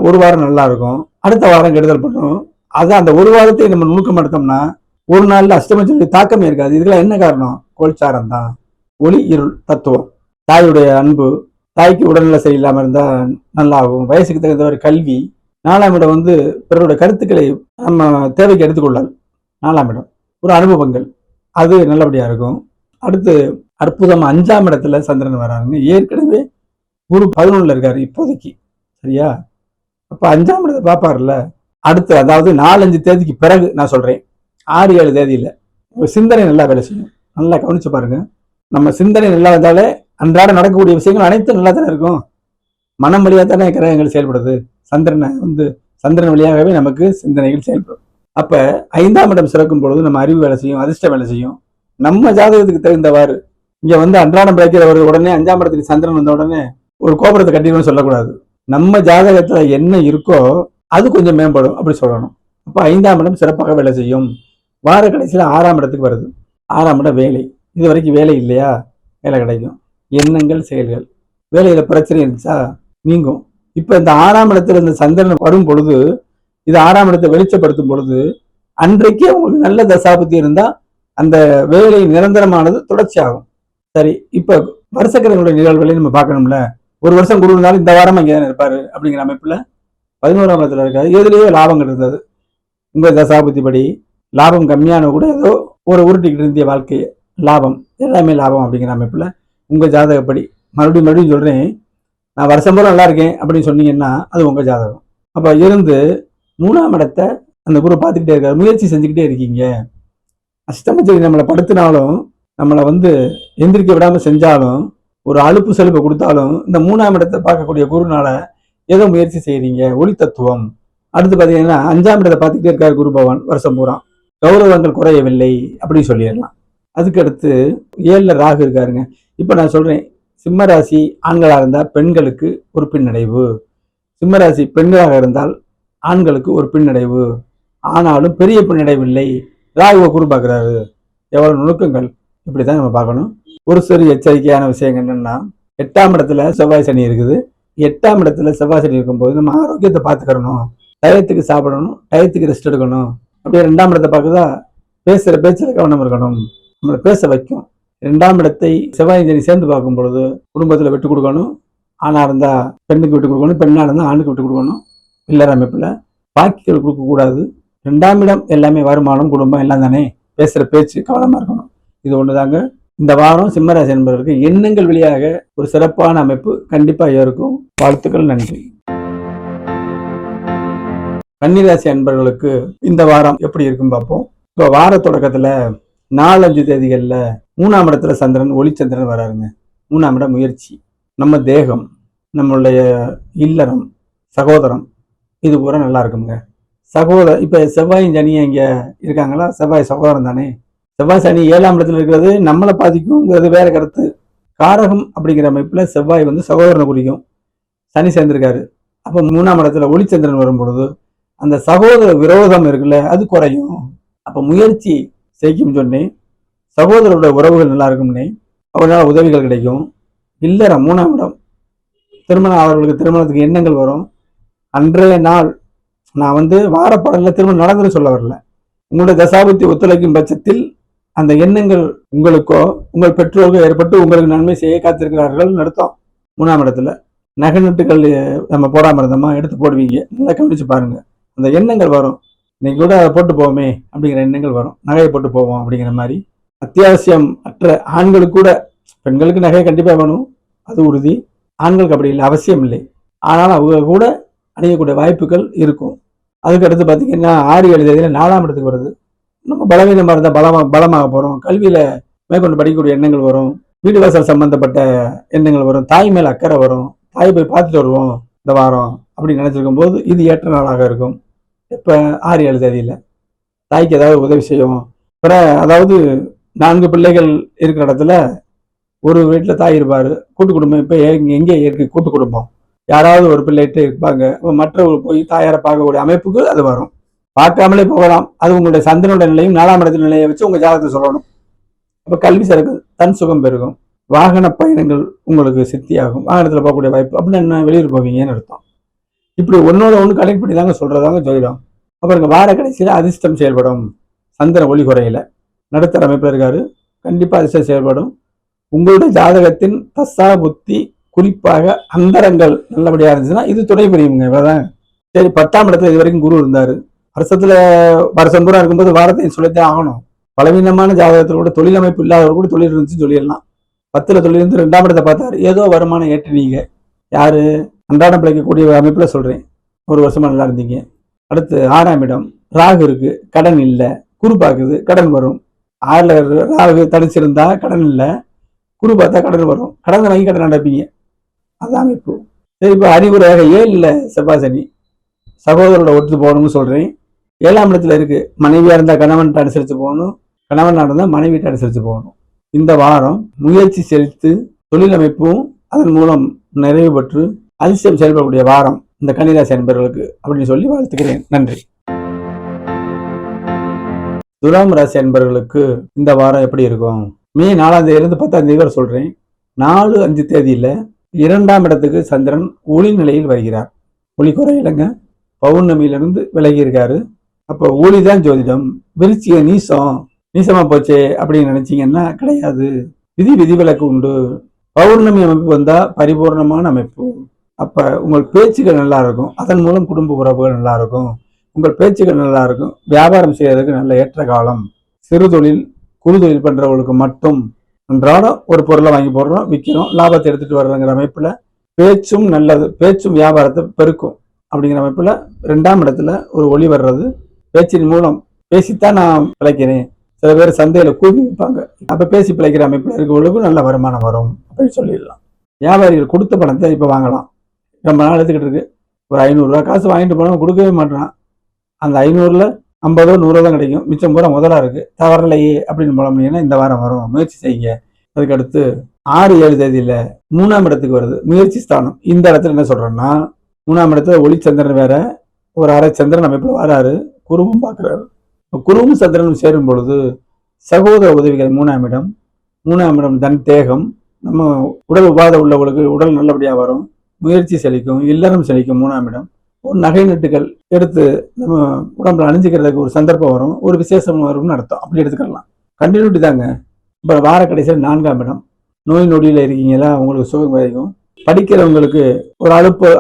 ஒரு வாரம் நல்லா இருக்கும், அடுத்த வாரம் கெடுதல் பண்ணும். அதான் அந்த ஒரு வாரத்தை நம்ம நுணுக்கம் எடுத்தோம்னா ஒரு நாள்ல அஷ்டமச்சனி தாக்கமே இருக்காது. இதுக்கெல்லாம் என்ன காரணம்? கோல்சாரம் தான். ஒளி இருள் தத்துவம். தாயுடைய அன்பு, தாய்க்கு உடல்நிலை சரியில்லாம இருந்தா நல்லாகும். வயசுக்கு தகுந்தவர் கல்வி. 4ஆம் இடம் வந்து பிறருடைய கருத்துக்களை நம்ம தேவைக்கு எடுத்துக்கொள்ளல். 4ஆம் இடம் ஒரு அனுபவங்கள். அது நல்லபடியா இருக்கும். அடுத்து அற்புதம் 5ஆம் இடத்துல சந்திரன் வராருங்க. ஏற்கனவே குரு 11ல இருக்காரு இப்போதைக்கு. சரியா? அப்ப 5ஆம் இடத்தை பார்ப்பாருல்ல. அடுத்து அதாவது 4-5 தேதிக்கு பிறகு நான் சொல்றேன். 6-7 தேதியில சிந்தனை நல்லா வேலை செய்யும். நல்லா கவனிச்சு பாருங்க. நம்ம சிந்தனை நல்லா வந்தாலே அன்றாட நடக்கக்கூடிய விஷயங்கள் அனைத்தும் நல்லா தானே இருக்கும். மனம் வழியாக தானே கிரகங்கள் செயல்படுது. சந்திரன் வழியாகவே நமக்கு சிந்தனைகள் செயல்படும். அப்ப 5ஆம் இடம் சிறக்கும் பொழுது நம்ம அறிவு வேலை செய்யும், அதிர்ஷ்டம் வேலை செய்யும். நம்ம ஜாதகத்துக்கு தகுந்தவாறு இங்க அன்றாடம் பிழைக்கிறவர் உடனே 5ஆம் இடத்துக்கு சந்திரன் வந்த உடனே ஒரு கோபுரத்தை கட்டிடுவோம்னு சொல்லக்கூடாது. நம்ம ஜாதகத்துல என்ன இருக்கோ அது கொஞ்சம் மேம்படும் அப்படி சொல்லணும். அப்ப 5ஆம் இடம் சிறப்பாக வேலை செய்யும். வார கடைசியில 6ஆம் இடத்துக்கு வருது. 6ஆம் இடம் வேலை. இது வரைக்கும் வேலை இல்லையா? வேலை கிடைக்கும். எண்ணங்கள், செயல்கள். வேலையில பிரச்சனை இருந்துச்சா நீங்கும். இப்ப இந்த 6ஆம் இடத்துல இந்த சந்திரன் வரும் பொழுது, இது 6ஆம் இடத்தை வெளிச்சப்படுத்தும் பொழுது, அன்றைக்கே உங்களுக்கு நல்ல தசாபுத்தி இருந்தா அந்த வேலை நிரந்தரமானது தொடர்ச்சி ஆகும். சரி, இப்ப வருஷக்கிரகங்களுடைய நிகழ்வுகளை நம்ம பார்க்கணும்ல. ஒரு வருஷம் குரு இருந்தாலும் இந்த வாரம் இங்கே இருப்பாரு அப்படிங்கிற அமைப்புல 11ஆம் இடத்துல இருக்காது. எதுலேயோ லாபங்கள் இருந்தது. உங்க தசாபுத்தி படி லாபம் கம்மியான கூட ஏதோ ஒரு உருட்டிக்கிட்டு இருந்திய வாழ்க்கையை லாபம் எல்லாமே லாபம் அப்படிங்கிற அமைப்புல உங்க ஜாதகப்படி மறுபடியும் சொல்றேன். நான் வருஷம் போல நல்லா இருக்கேன் அப்படின்னு சொன்னீங்கன்னா அது உங்க ஜாதகம். அப்ப இருந்து 3ஆம் இடத்தை அந்த குரு பார்த்துக்கிட்டே இருக்காரு. முயற்சி செஞ்சுக்கிட்டே இருக்கீங்க. அஷ்டமச்சரி நம்மளை படுத்தினாலும் நம்மளை எந்திரிக்க விடாம செஞ்சாலும் ஒரு அலுப்பு செலுப்பை கொடுத்தாலும் இந்த 3ஆம் இடத்தை பார்க்கக்கூடிய குருனால ஏதோ முயற்சி செய்யறீங்க. ஒளி தத்துவம். அடுத்து பாத்தீங்கன்னா 5ஆம் இடத்தை பார்த்துக்கிட்டே இருக்காரு குரு பகவான் வருஷம் பூரா. கௌரவங்கள் குறையவில்லை அப்படின்னு சொல்லிடலாம். அதுக்கு அடுத்து 7ல ராகு இருக்காருங்க. இப்ப நான் சொல்றேன், சிம்மராசி ஆண்களா இருந்தா பெண்களுக்கு ஒரு பின்னடைவு, சிம்மராசி பெண்களாக இருந்தால் ஆண்களுக்கு ஒரு பின்னடைவு. ஆனாலும் பெரிய பின்னடைவு இல்லை. ராகுவை குரு பார்க்கிறாரு. எவ்வளவு நுணுக்கங்கள். இப்படிதான் நம்ம பார்க்கணும். ஒரு சிறு எச்சரிக்கையான விஷயம் என்னன்னா, 8ஆம் இடத்துல செவ்வாய் சனி இருக்குது. 8ஆம் இடத்துல செவ்வாய் சனி இருக்கும்போது நம்ம ஆரோக்கியத்தை பார்த்துக்கணும். டயத்துக்கு சாப்பிடணும், டயத்துக்கு ரெஸ்ட் எடுக்கணும். அப்படியே 2ஆம் இடத்தை பார்க்குதா பேசுற பேச்சுல கவனம் இருக்கணும். நம்மளை பேச வைக்கும். 2ஆம் இடத்தை செவ்வாய் சனி சேர்ந்து பார்க்கும் பொழுது குடும்பத்துல விட்டு கொடுக்கணும். ஆணா இருந்தா பெண்ணுக்கு விட்டு கொடுக்கணும், பெண்ணா இருந்தா ஆணுக்கு விட்டு கொடுக்கணும். இல்லற அமைப்புல பாக்கிகள் கொடுக்க கூடாது. 2ஆம் இடம் எல்லாமே வருமானம், குடும்பம் எல்லாம் தானே. பேசுற பேச்சு கவனமா இருக்கணும். இது ஒண்ணுதாங்க. இந்த வாரம் சிம்மராசி என்பவர்களுக்கு எண்ணங்கள் வழியாக ஒரு சிறப்பான அமைப்பு கண்டிப்பா இருக்கும். வாழ்த்துக்கள், நன்றி. கன்னிராசி அன்பர்களுக்கு இந்த வாரம் எப்படி இருக்கும் பார்ப்போம். இப்போ வார தொடக்கத்துல 4-5 தேதிகள்ல 3ஆம் இடத்துல சந்திரன் ஒளிச்சந்திரன் வராருங்க. 3ஆம் இடம் முயற்சி, நம்ம தேகம், நம்மளுடைய இல்லறம், சகோதரம், இது பூரா நல்லா இருக்குங்க. இப்ப செவ்வாயும் சனியும் இங்க இருக்காங்களா? செவ்வாய் சகோதரம் தானே. செவ்வாய் சனி 7ஆம் இடத்துல இருக்கிறது நம்மளை பாதிக்கும்ங்கிறது வேற கருத்து. காரகம் அப்படிங்கிற அமைப்புல செவ்வாய் சகோதரனை குறிக்கும். சனி சேர்ந்திருக்காரு. அப்ப 3ஆம் இடத்துல ஒளிச்சந்திரன் வரும் பொழுது அந்த சகோதர விரோதம் இருக்குல்ல, அது குறையும். அப்ப முயற்சி செய்யும் சொன்னேன். சகோதரோட உறவுகள் நல்லா இருக்கும்னே. அவரால் உதவிகள் கிடைக்கும். இல்லற 3ஆம் இடம் திருமணம், அவர்களுக்கு திருமணத்துக்கு எண்ணங்கள் வரும். அன்றைய நாள் நான் வாரப்படல திருமணம் நடந்துன்னு சொல்ல வரல. உங்களுடைய தசாபுத்தி ஒத்துழைக்கும் பட்சத்தில் அந்த எண்ணங்கள் உங்களுக்கோ உங்கள் பெற்றோருக்கோ ஏற்பட்டு உங்களுக்கு நன்மை செய்ய காத்திருக்கிறார்கள் அர்த்தம். 3ஆம் இடத்துல நகை நட்டுகள் நம்ம போடாம இருந்தோமா எடுத்து போடுவீங்க. நல்லா கவனிச்சு பாருங்க. அந்த எண்ணங்கள் வரும். இன்னைக்கு கூட போட்டு போவோமே அப்படிங்கிற எண்ணங்கள் வரும். நகையை போட்டு போவோம் அப்படிங்கிற மாதிரி. அத்தியாவசியம் அற்ற ஆண்களுக்கு கூட, பெண்களுக்கு நகை கண்டிப்பா வேணும், அது உறுதி. ஆண்களுக்கு அப்படி இல்லை, அவசியம் இல்லை. ஆனாலும் அவங்க கூட அணியக்கூடிய வாய்ப்புகள் இருக்கும். அதுக்கு அடுத்து பார்த்தீங்கன்னா 6-7 தேதியில 4ஆம் இடத்துக்கு வருது. நம்ம பலவீனமாக இருந்தால் பலமாக போகிறோம். கல்வியில மேற்கொண்டு படிக்கக்கூடிய எண்ணங்கள் வரும். வீடு வாசல் சம்பந்தப்பட்ட எண்ணங்கள் வரும். தாய் மேல் அக்கறை வரும். தாயை போய் பார்த்துட்டு வருவோம் இந்த வாரம் அப்படின்னு நினைச்சிருக்கும் போது இது ஏற்ற நாளாக இருக்கும். இப்போ 6-7 தேதியில தாய்க்கு ஏதாவது உதவி செய்யும். அதாவது 4 பிள்ளைகள் இருக்கிற இடத்துல ஒரு வீட்டில் தாய் இருப்பாரு. கூட்டு குடும்பம் இப்போ எங்கே இருக்கு கூட்டு குடும்பம்? யாராவது ஒரு பிள்ளைகிட்ட இருப்பாங்க. மற்றவர்கள் போய் தாயாரை பார்க்கக்கூடிய அமைப்புக்கு அது வரும். பார்க்காமலே போகலாம். அது உங்களுடைய சந்திரனுடைய நிலையும் 4ஆம் இடத்துல நிலையை வச்சு உங்க ஜாதகத்தை சொல்லணும். அப்ப கல்வி சிறகு, தன் சுகம் பெருகும். வாகன பயணங்கள் உங்களுக்கு சித்தியாகும். வாகனத்துல போகக்கூடிய வாய்ப்பு. அப்படின்னு என்ன, வெளியூர் போவீங்கன்னு அர்த்தம். இப்படி ஒன்னோட ஒன்று கனெக்ட் பண்ணி தாங்க சொல்றதாங்க ஜோதிடம். அப்புறம் வார கடைசியில அதிர்ஷ்டம் செயல்படும். சந்திர ஒளி குறையில நடுத்தர அமைப்புல இருக்காரு. கண்டிப்பா அதிர்ஷ்டம் செயல்படும். உங்களுடைய ஜாதகத்தின் தசா புத்தி, குறிப்பாக அந்தரங்கள் நல்லபடியா இருந்துச்சுன்னா இது துணை புரியுங்க. இவ்வளவுதான். சரி, 10ஆம் இடத்துல இது வரைக்கும் குரு இருந்தாரு. வருஷம் பூரா இருக்கும்போது வாரத்தையும் சொல்லித்தான் ஆகணும். பலவீனமான ஜாதகத்தில் கூட தொழில் அமைப்பு இல்லாதவர் கூட தொழில் இருந்துச்சு சொல்லிடலாம். 10ல் தொழில் இருந்து 2ஆம் இடத்தை பார்த்தாரு, ஏதோ வருமானம் ஏற்று. நீங்க யாரு அன்றாடம் பிழைக்கக்கூடிய அமைப்புல சொல்றேன், ஒரு வருஷமா நல்லா இருந்தீங்க. அடுத்து 6ஆம் இடம் ராகு இருக்கு, கடன் இல்லை. குரு பார்க்குது, கடன் வரும். 6ல் ராகு தனிச்சிருந்தா கடன் இல்லை, குரு பார்த்தா கடன் வரும். கடன் வாங்கி கடன் நடப்பீங்க, அதான் அமைப்பு. சரி, இப்போ அறிவுரையாக 7ல் செவ்வாய் சனி, சகோதரோட ஒத்து போகணும்னு சொல்றேன். 7ஆம் இடத்துல இருக்கு. மனைவியா இருந்தா கணவன்கிட்ட அனுசரித்து போகணும், கணவனா இருந்தா மனைவிட்ட அனுசரித்து போகணும். இந்த வாரம் முயற்சி செலுத்து தொழில் அமைப்பும் அதன் மூலம் நிறைவு பெற்று அதிர்ஷ்டம் செயல்படக்கூடிய வாரம் இந்த கன்னிராசி அன்பர்களுக்கு அப்படின்னு சொல்லி வாழ்த்துக்கிறேன். நன்றி. துலாம் ராசி அன்பர்களுக்கு இந்த வாரம் எப்படி இருக்கும்? மே 4ஆம் தேதியிலிருந்து 10ஆம் தேதி வரை சொல்றேன். 4, 5 தேதியில 2ஆம் இடத்துக்கு சந்திரன் ஒளி நிலையில் வருகிறார். ஒளி குறையிலங்க, பௌர்ணமியிலிருந்து விலகி இருக்காரு. அப்போ ஒளிதான் ஜோதிடம். விருச்சிக நீசமா போச்சே அப்படின்னு நினைச்சீங்கன்னா கிடையாது. விதிவிலக்கு உண்டு. பௌர்ணமி அமைப்பு வந்தா பரிபூர்ணமான அமைப்பு. அப்ப உங்கள் பேச்சுகள் நல்லா இருக்கும், அதன் மூலம் குடும்ப உறவுகள் நல்லா இருக்கும். உங்கள் பேச்சுகள் நல்லா இருக்கும், வியாபாரம் செய்யறதுக்கு நல்ல ஏற்ற காலம். சிறு தொழில் குறு தொழில் பண்றவங்களுக்கு மட்டும் அன்றாடம் ஒரு பொருளை வாங்கி போடுறோம், விற்கிறோம், லாபத்தை எடுத்துட்டு வர்றங்கிற அமைப்புல பேச்சும் நல்லது, பேச்சும் வியாபாரத்தை பெருக்கும் அப்படிங்கிற அமைப்புல 2ஆம் இடத்துல ஒரு ஒளி வர்றது. பேச்சின் மூலம் பேசித்தான் நான் பிழைக்கிறேன். சில பேர் சந்தையில கூவி வைப்பாங்க, அப்ப பேசி பிழைக்கிற அமைப்புல இருக்கவங்களுக்கும் நல்ல வருமானம் வரும் அப்படின்னு சொல்லிடலாம். வியாபாரிகள் கொடுத்த பணத்தை இப்ப வாங்கலாம். ரொம்ப நாள் எடுத்துக்கிட்டு இருக்கு. ஒரு 500 ரூபா காசு வாங்கிட்டு போனவங்க கொடுக்கவே மாட்டான். அந்த 500ல் 50 100 தான் கிடைக்கும், மிச்சம் பூரா முதலா இருக்கு. தவறலையே அப்படின்னு போனோம்னா இந்த வாரம் வரும், முயற்சி செய்யுங்க. அதுக்கு அடுத்து 6, 7 தேதியில 3ஆம் இடத்துக்கு வருது, முயற்சி ஸ்தானம். இந்த இடத்துல என்ன சொல்றேன்னா, 3ஆம் இடத்துல ஒளிச்சந்திரன் வேற ஒரு அரை சந்திரன் அமைப்புல வராரு, குருவும் பார்க்கிறாரு. குருவும் சந்திரனும் சேரும் பொழுது சகோதர உதவிகள் 3ஆம் இடம். 3ஆம் இடம் தன் தேகம், நம்ம உடல் உபாதை உள்ளவர்களுக்கு உடல் நல்லபடியா வரும், முயற்சி செழிக்கும், இல்லறம் செழிக்கும். 3ஆம் இடம் ஒரு நகை நட்டுகள் எடுத்து நம்ம உடம்புல அணிஞ்சிக்கிறதுக்கு ஒரு சந்தர்ப்பம் வரும், ஒரு விசேஷம் வரும்னு அர்த்தம். அப்படி எடுத்துக்கலாம். கண்டினியூட்டி தாங்க. இப்போ வார கடைசியில் 4ஆம் இடம், நோய் நொடியில் இருக்கீங்களா, உங்களுக்கு சுகம் கிடைக்கும். படிக்கிறவங்களுக்கு ஒரு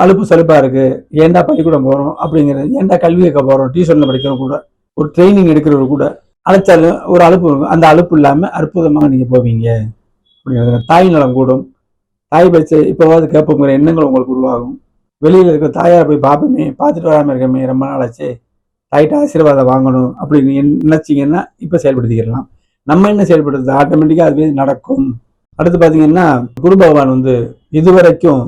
அலுப்பு சலுப்பா இருக்கு, ஏண்டா பள்ளிக்கூடம் போறோம் அப்படிங்கிறது, ஏண்டா கல்வி கேட்க போறோம், டியூஷன்ல படிக்கிறவங்க கூட, ஒரு ட்ரைனிங் எடுக்கிறவங்க கூட அழைச்சாலும் ஒரு அலுப்பு இருக்கும். அந்த அலுப்பு இல்லாம அற்புதமாக நீங்க போவீங்க அப்படிங்கிறது. தாய் நலம் கூடும். தாய் பேச்சு இப்போவாது கேட்போங்கிற எண்ணங்கள் உங்களுக்கு உருவாகும். வெளியில இருக்க தாயாரை போய் பார்ப்போமே, பார்த்துட்டு வராமல் இருக்கமே, ரொம்ப நாள் ஆச்சு, தாயிட்ட ஆசீர்வாதம் வாங்கணும் அப்படின்னு நினைச்சிங்கன்னா இப்போ செயல்படுத்திக்கலாம். நம்ம என்ன செயல்படுறது, ஆட்டோமேட்டிக்காக அதுவே நடக்கும். அடுத்து பார்த்தீங்கன்னா, குரு பகவான் இதுவரைக்கும்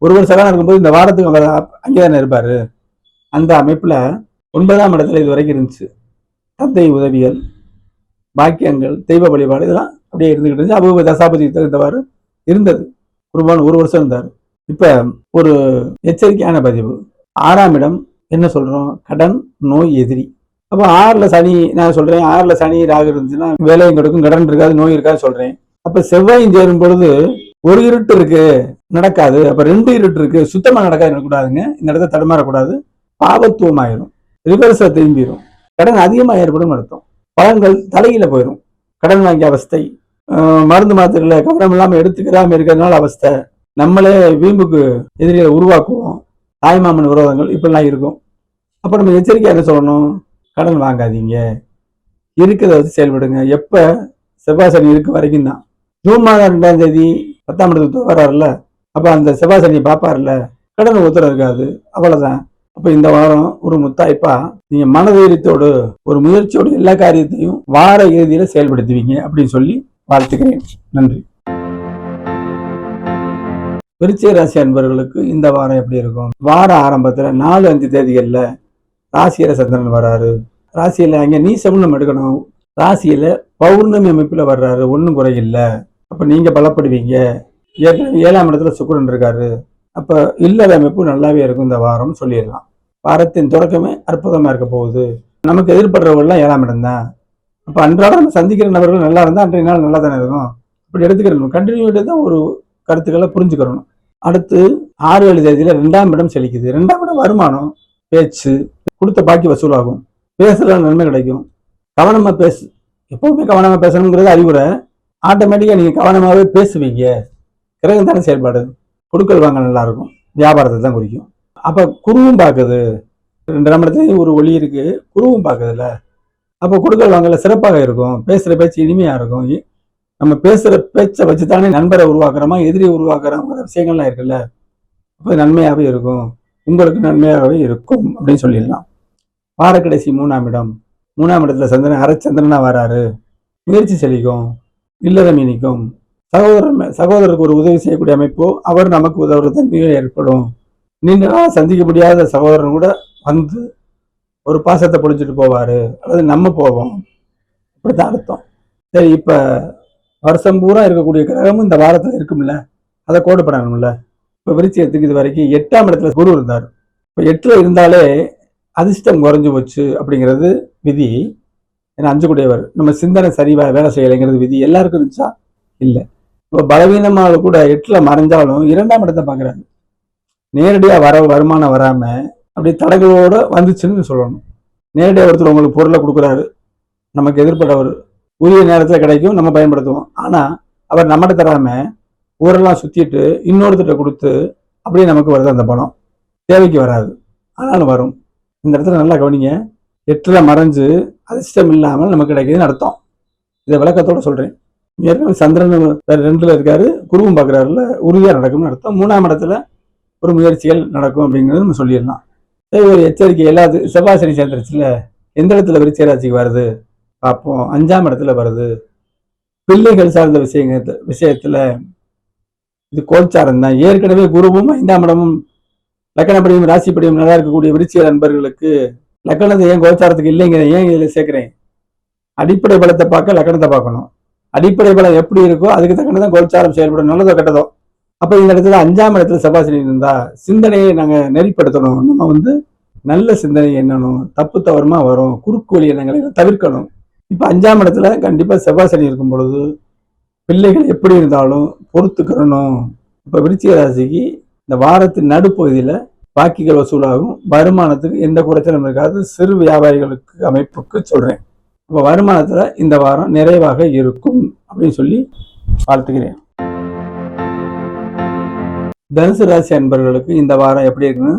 ஒரு வருஷ காலம் இருக்கும்போது இந்த வாரத்துக்கு அவர் அங்கே தானே இருப்பார். அந்த அமைப்பில் 9ஆம் இடத்துல இது வரைக்கும் இருந்துச்சு. தந்தை உதவிகள், பாக்கியங்கள், தெய்வ வழிபாடு இதெல்லாம் அப்படியே இருந்துகிட்டு இருந்துச்சு. அபூர்வ தசாபதி தகுந்தவாறு இருந்தது. குருபான் ஒரு வருஷம் இருந்தார். இப்ப ஒரு எச்சரிக்கையான பதிவு. 6ஆம் இடம் என்ன சொல்றோம், கடன், நோய், எதிரி. அப்போ 6ல் சனி, நான் சொல்றேன் 6ல் சனி ராகு இருந்துச்சுன்னா வேலையும் கிடைக்கும், கடன் இருக்காது, நோய் இருக்காது சொல்றேன். அப்ப செவ்வாயும் சேரும் பொழுது ஒரு இருட்டு இருக்கு, நடக்காது. அப்ப 2 இருட்டு இருக்கு, சுத்தமா நடக்காது கூடாதுங்க. இந்த இடத்த தடுமாறக்கூடாது, பாவத்துவம் ஆயிரும், ரிவர்ஸா திரும்பிடும், கடன் அதிகமாக ஏற்படும் அர்த்தம். பலன்கள் தலையில போயிடும். கடன் வாங்கிய அவஸ்தை, மருந்து மாத்திரைகளை கவனம் இல்லாமல் எடுத்துக்கிறாம இருக்கிறதுனால அவஸ்தை, நம்மளே வீம்புக்கு எதிரிகளை உருவாக்குவோம், தாய்மாமன் விரோதங்கள் இப்படிலாம் இருக்கும். அப்போ நம்ம எச்சரிக்கையாக என்ன சொல்லணும், கடன் வாங்காதீங்க, இருக்கிறத வச்சு செயல்படுங்க. எப்போ செவ்வாய் சனி இருக்க வரைக்கும் தான். ஜூன் மாதம் 2ஆம் தேதி 10ஆம் இடத்துக்கு வர்றாருல்ல, அப்போ அந்த செவ்வாய் சனியை பார்ப்பார்ல, கடன் உத்தரவு இருக்காது, அவ்வளோதான். அப்போ இந்த வாரம் ஒரு முத்தாய்ப்பா நீங்க மனதைரியத்தோடு ஒரு முயற்சியோடு எல்லா காரியத்தையும் வார இறுதியில செயல்படுத்துவீங்க அப்படின்னு சொல்லி வாழ்த்துக்கிறேன். நன்றி. விருச்சிக ராசி அன்பர்களுக்கு இந்த வாரம் எப்படி இருக்கும்? வார ஆரம்பத்துல 4, 5 தேதிகள்ல ராசியில சந்திரன் வர்றாரு. ராசியில அங்க நீசம்னு நம்ம எடுக்கணும். ராசியில பௌர்ணமி அமைப்புல வர்றாரு, ஒன்றும் குறையில்ல. அப்ப நீங்க பலப்படுவீங்க. 7ஆம் இடத்துல சுக்கிரன் இருக்காரு. அப்ப இல்லற அமைப்பு நல்லாவே இருக்கும் இந்த வாரம் சொல்லிடலாம். வாரத்தின் தொடக்கமே அற்புதமா இருக்க போகுது. நமக்கு எதிர்படுறவர்கள்லாம் 7ஆம் இடம் தான். அப்ப அன்றாடம் நம்ம சந்திக்கிற நபர்கள் நல்லா இருந்தா அன்றைய நாள் நல்லா தானே இருக்கும். அப்படி எடுத்துக்கிறணும். கண்டினியூட்டி தான் ஒரு கருத்துக்களை புரிஞ்சுக்கிறணும். அடுத்து 6, 7 தேதியில 2ஆம் இடம் செழிக்குது. 2ஆம் இடம் வருமானம், பேச்சு, கொடுத்த பாக்கி வசூலாகும், பேசுற நன்மை கிடைக்கும். கவனமா பேசு, எப்பவுமே கவனமா பேசணுங்கிறது அறிவுரை. ஆட்டோமேட்டிக்கா நீங்க கவனமாவே பேசுவீங்க. கிரகம் தானே செயல்பாடு. கொடுக்கல் வாங்க நல்லா இருக்கும், வியாபாரத்தை தான் குறிக்கும். அப்ப குருவும் பார்க்குது, 2ஆம் இடத்துல ஒரு ஒளி இருக்கு, குருவும் பார்க்குதுல்ல. அப்போ கொடுக்கல் வாங்கல சிறப்பாக இருக்கும், பேசுற பேச்சு இனிமையா இருக்கும். நம்ம பேசுற பேச்சை வச்சுதானே நண்பரை உருவாக்குறோமா எதிரி உருவாக்குறோங்கிற விஷயங்கள்லாம் இருக்குல்ல. அப்போ நன்மையாகவே இருக்கும், உங்களுக்கு நன்மையாகவே இருக்கும் அப்படின்னு சொல்லிடலாம். வார கடைசி 3ஆம் இடம், 3ஆம் இடத்துல சந்திரன் அரைச்சந்திரனா வராரு. முயற்சி செழிக்கும், இல்லறம் இனிக்கும், சகோதரருக்கு ஒரு உதவி செய்யக்கூடிய அமைப்போ அவர் நமக்கு உதவுற தன்மையோ ஏற்படும். நீண்ட நாள் சந்திக்க முடியாத சகோதரன் கூட வந்து ஒரு பாசத்தை பொழிஞ்சிட்டு போவாரு, அல்லது நம்ம போவோம், இப்படித்தான் அர்த்தம். சரி, இப்ப வருஷம் பூரா இருக்கக்கூடிய கிரகமும் இந்த வாரத்துல இருக்கும்ல, அதை கோடு பண்ணணும்ல. இப்ப விருச்சிகத்துக்கு இது வரைக்கும் 8ஆம் இடத்துல குரு இருந்தார். இப்ப 8ல இருந்தாலே அதிர்ஷ்டம் குறைஞ்சு போச்சு அப்படிங்கிறது விதி. ஏன்னா 5 கூடியவர், நம்ம சிந்தனை சரிவா வேலை செய்யலைங்கிறது விதி. எல்லாருக்கும் இருந்துச்சா? இல்லை. இப்போ பலவீனமாக கூட 8ல மறைஞ்சாலும் 2ஆம் இடத்தை பார்க்குறாரு. நேரடியா வருமானம் வராம அப்படி தடங்களோட வந்துச்சுன்னு சொல்லணும். நேரடியாக ஒருத்தர் உங்களுக்கு பொருளை கொடுக்குறாரு, நமக்கு எதிர்பட்டவர், உரிய நேரத்தில் கிடைக்கும், நம்ம பயன்படுத்துவோம். ஆனா அவர் நம்மகிட்ட தராம ஊரெல்லாம் சுத்திட்டு இன்னொருத்தட்ட கொடுத்து அப்படியே நமக்கு வருது அந்த பணம். தேவைக்கு வராது, ஆனாலும் வரும். இந்த இடத்துல நல்லா கவனிங்க. 8ல மறைஞ்சு அதிர்ஷ்டம் இல்லாமல் நமக்கு கிடைக்குதுன்னு அர்த்தம். இதை விளக்கத்தோட சொல்றேன். ஏற்கனவே சந்திரன் 2ல இருக்காரு, குருவும் பார்க்குறாருல, உறுதியாக நடக்கும்னு அர்த்தம். 3ஆம் இடத்துல ஒரு முயற்சிகள் நடக்கும் அப்படிங்கிறது நம்ம சொல்லிடலாம். ஒரு எச்சரிக்கை எல்லாத்து செவ்வாய் சனி சேர்ந்துருச்சுல, எந்த இடத்துல விருச்சிக ராசிக்கு வருது பார்ப்போம். 5ஆம் இடத்துல வருது. பிள்ளைகள் சார்ந்த விஷயத்துல இது கோல்சாரம் தான். ஏற்கனவே குருவும் 5ஆம் இடமும் லக்கணப்படியும் ராசிப்படியும் நல்லா இருக்கக்கூடிய விருச்சிக நண்பர்களுக்கு லக்கணத்தை ஏன் கோல்சாரத்துக்கு இல்லைங்க, ஏன் இதுல சேர்க்கிறேன்? அடிப்படை பலத்தை பார்க்க லக்கணத்தை பார்க்கணும். அடிப்படை பலம் எப்படி இருக்கோ அதுக்கு தக்கனதான் கோல்சாரம் செயல்படும், நல்லதோ கெட்டதோ. அப்ப இந்த இடத்துல 5ஆம் இடத்துல செவ்வாய் சனி இருந்தா சிந்தனையை நாங்க நெறிப்படுத்தணும். நம்ம நல்ல சிந்தனை எண்ணணும், தப்பு தவறுமா வரும், குறுக்கு வழி எண்ணங்களை தவிர்க்கணும். இப்ப 5ஆம் இடத்துல கண்டிப்பா செவ்வாய் சனி இருக்கும் பொழுது பிள்ளைகள் எப்படி இருந்தாலும் பொறுத்துக்கிறணும். இப்ப விருச்சிக ராசிக்கு இந்த வாரத்தின் நடுப்பகுதியில பாக்கிகள் வசூலாகும், வருமானத்துக்கு எந்த குறைச்சலும் இருக்காது. சிறு வியாபாரிகளுக்கு அமைப்புக்கு சொல்றேன். இப்ப வருமானத்துல இந்த வாரம் நிறைவாக இருக்கும் அப்படின்னு சொல்லி வாழ்த்துக்கிறேன். தனுசு ராசி அன்பர்களுக்கு இந்த வாரம் எப்படி இருக்குன்னு,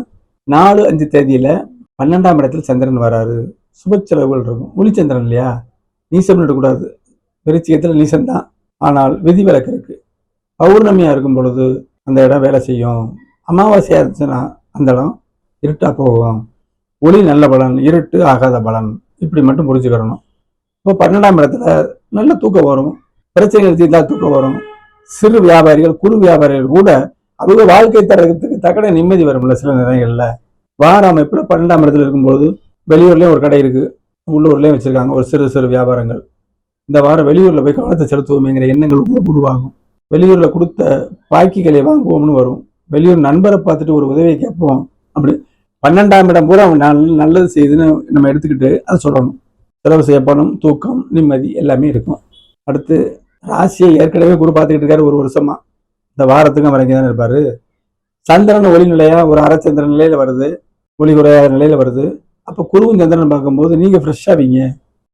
4-5 தேதியில 12ஆம் இடத்துல சந்திரன் வராரு. சுப செலவுகள் இருக்கும். ஒளிச்சந்திரன் இல்லையா, நீசம் கூடாது. விருச்சிகத்துல நீசம் தான், ஆனால் விதிவிலக்கு இருக்கு. பௌர்ணமியா இருக்கும் பொழுது அந்த இடம் வேலை செய்யும். அமாவாசையா இருந்துச்சுன்னா அந்த இடம் இருட்டா போகும். ஒளி நல்ல பலன், இருட்டு ஆகாத பலன், இப்படி மட்டும் புரிஞ்சுக்கிறணும். இப்போ 12ஆம் இடத்துல நல்ல தூக்கம் வரும், பிரச்சனைகள் தீர்ந்தா தூக்கம் வரும். சிறு வியாபாரிகள், குறு வியாபாரிகள் கூட அவங்க வாழ்க்கை தரத்துக்கு தக்கன நிம்மதி வரும்ல சில நேரங்கள்ல. வார அமைப்புல 12ஆம் இடத்துல இருக்கும்போது வெளியூர்லயும் ஒரு கடை இருக்கு, உள்ளூர்லயும் வச்சிருக்காங்க ஒரு சிறு சிறு வியாபாரங்கள். இந்த வாரம் வெளியூர்ல போய் கவனத்தை செலுத்துவோமேங்கிற எண்ணங்கள் உருவாகும். வெளியூர்ல கொடுத்த பாக்கிகளை வாங்குவோம்னு வரும். வெளியூர் நண்பரை பார்த்துட்டு ஒரு உதவியை கேட்போம். அப்படி 12ஆம் இடம் பூரா அவங்க நல்லது செய்யுதுன்னு நம்ம எடுத்துக்கிட்டு அதை சொல்லணும். செலவு செய்ய பணம், தூக்கம், நிம்மதி எல்லாமே இருக்கும். அடுத்து ராசியை ஏற்கனவே குரு பார்த்துக்கிட்டு இருக்காரு ஒரு வருஷமா. இந்த வாரத்துக்கும் அவர் இங்கே தானே இருப்பாரு. சந்திரன் ஒளி நிலையா ஒரு அரைச்சந்திரன் நிலையில வருது, ஒளி குறையாத நிலையில வருது. அப்ப குருவும் சந்திரன் பார்க்கும்போது நீங்க ஃப்ரெஷ் ஆவீங்க.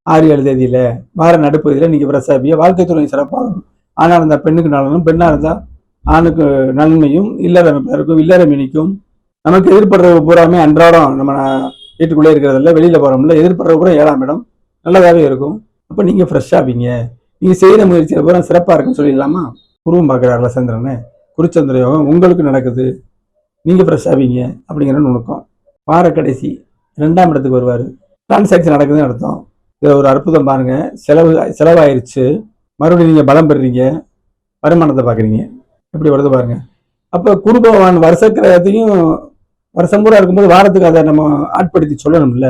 6-7 தேதியில வார நடுப்பகுதியில நீங்க ஃப்ரெஷ் ஆவீங்க, வாழ்க்கை துறை சிறப்பாகும். ஆனால் அந்த பெண்ணுக்கு நலனும், பெண்ணா இருந்தா ஆணுக்கு நன்மையும், இல்லறம் இருக்கும், இல்லறம் இனிக்கும். நமக்கு எதிர்படுறது பூராமே அன்றாடம் நம்ம வீட்டுக்குள்ளே இருக்கிறதில்ல, வெளியில போறோம்ல, எதிர்படுறது பூரா 7ஆம் இடம் நல்லதாவே இருக்கும். அப்ப நீங்க ஃப்ரெஷ் ஆவீங்க, நீங்க செய்யற முயற்சிகள் பூரா சிறப்பா இருக்குன்னு சொல்லிடலாமா. குருவும் பார்க்குறாருல சந்திரனை, குருச்சந்திர யோகம் உங்களுக்கு நடக்குது, நீங்க ஃப்ரெஷ் ஆவீங்க அப்படிங்கிற நுணுக்கம். வார கடைசி 2ஆம் இடத்துக்கு வருவாரு, டிரான்சாக்ஷன் நடக்குதுன்னு அர்த்தம். இதில் ஒரு அற்புதம் பாருங்க, செலவாயிருச்சு, மறுபடியும் நீங்க பலம் பெறுறீங்க, வருமானத்தை பார்க்குறீங்க, எப்படி வருது பாருங்க. அப்ப குரு பகவான் வருஷக்கிரகத்தையும் வருஷம் பூரா இருக்கும்போது வாரத்துக்கு அதை நம்ம ஆட்படுத்தி சொல்லணும்ல,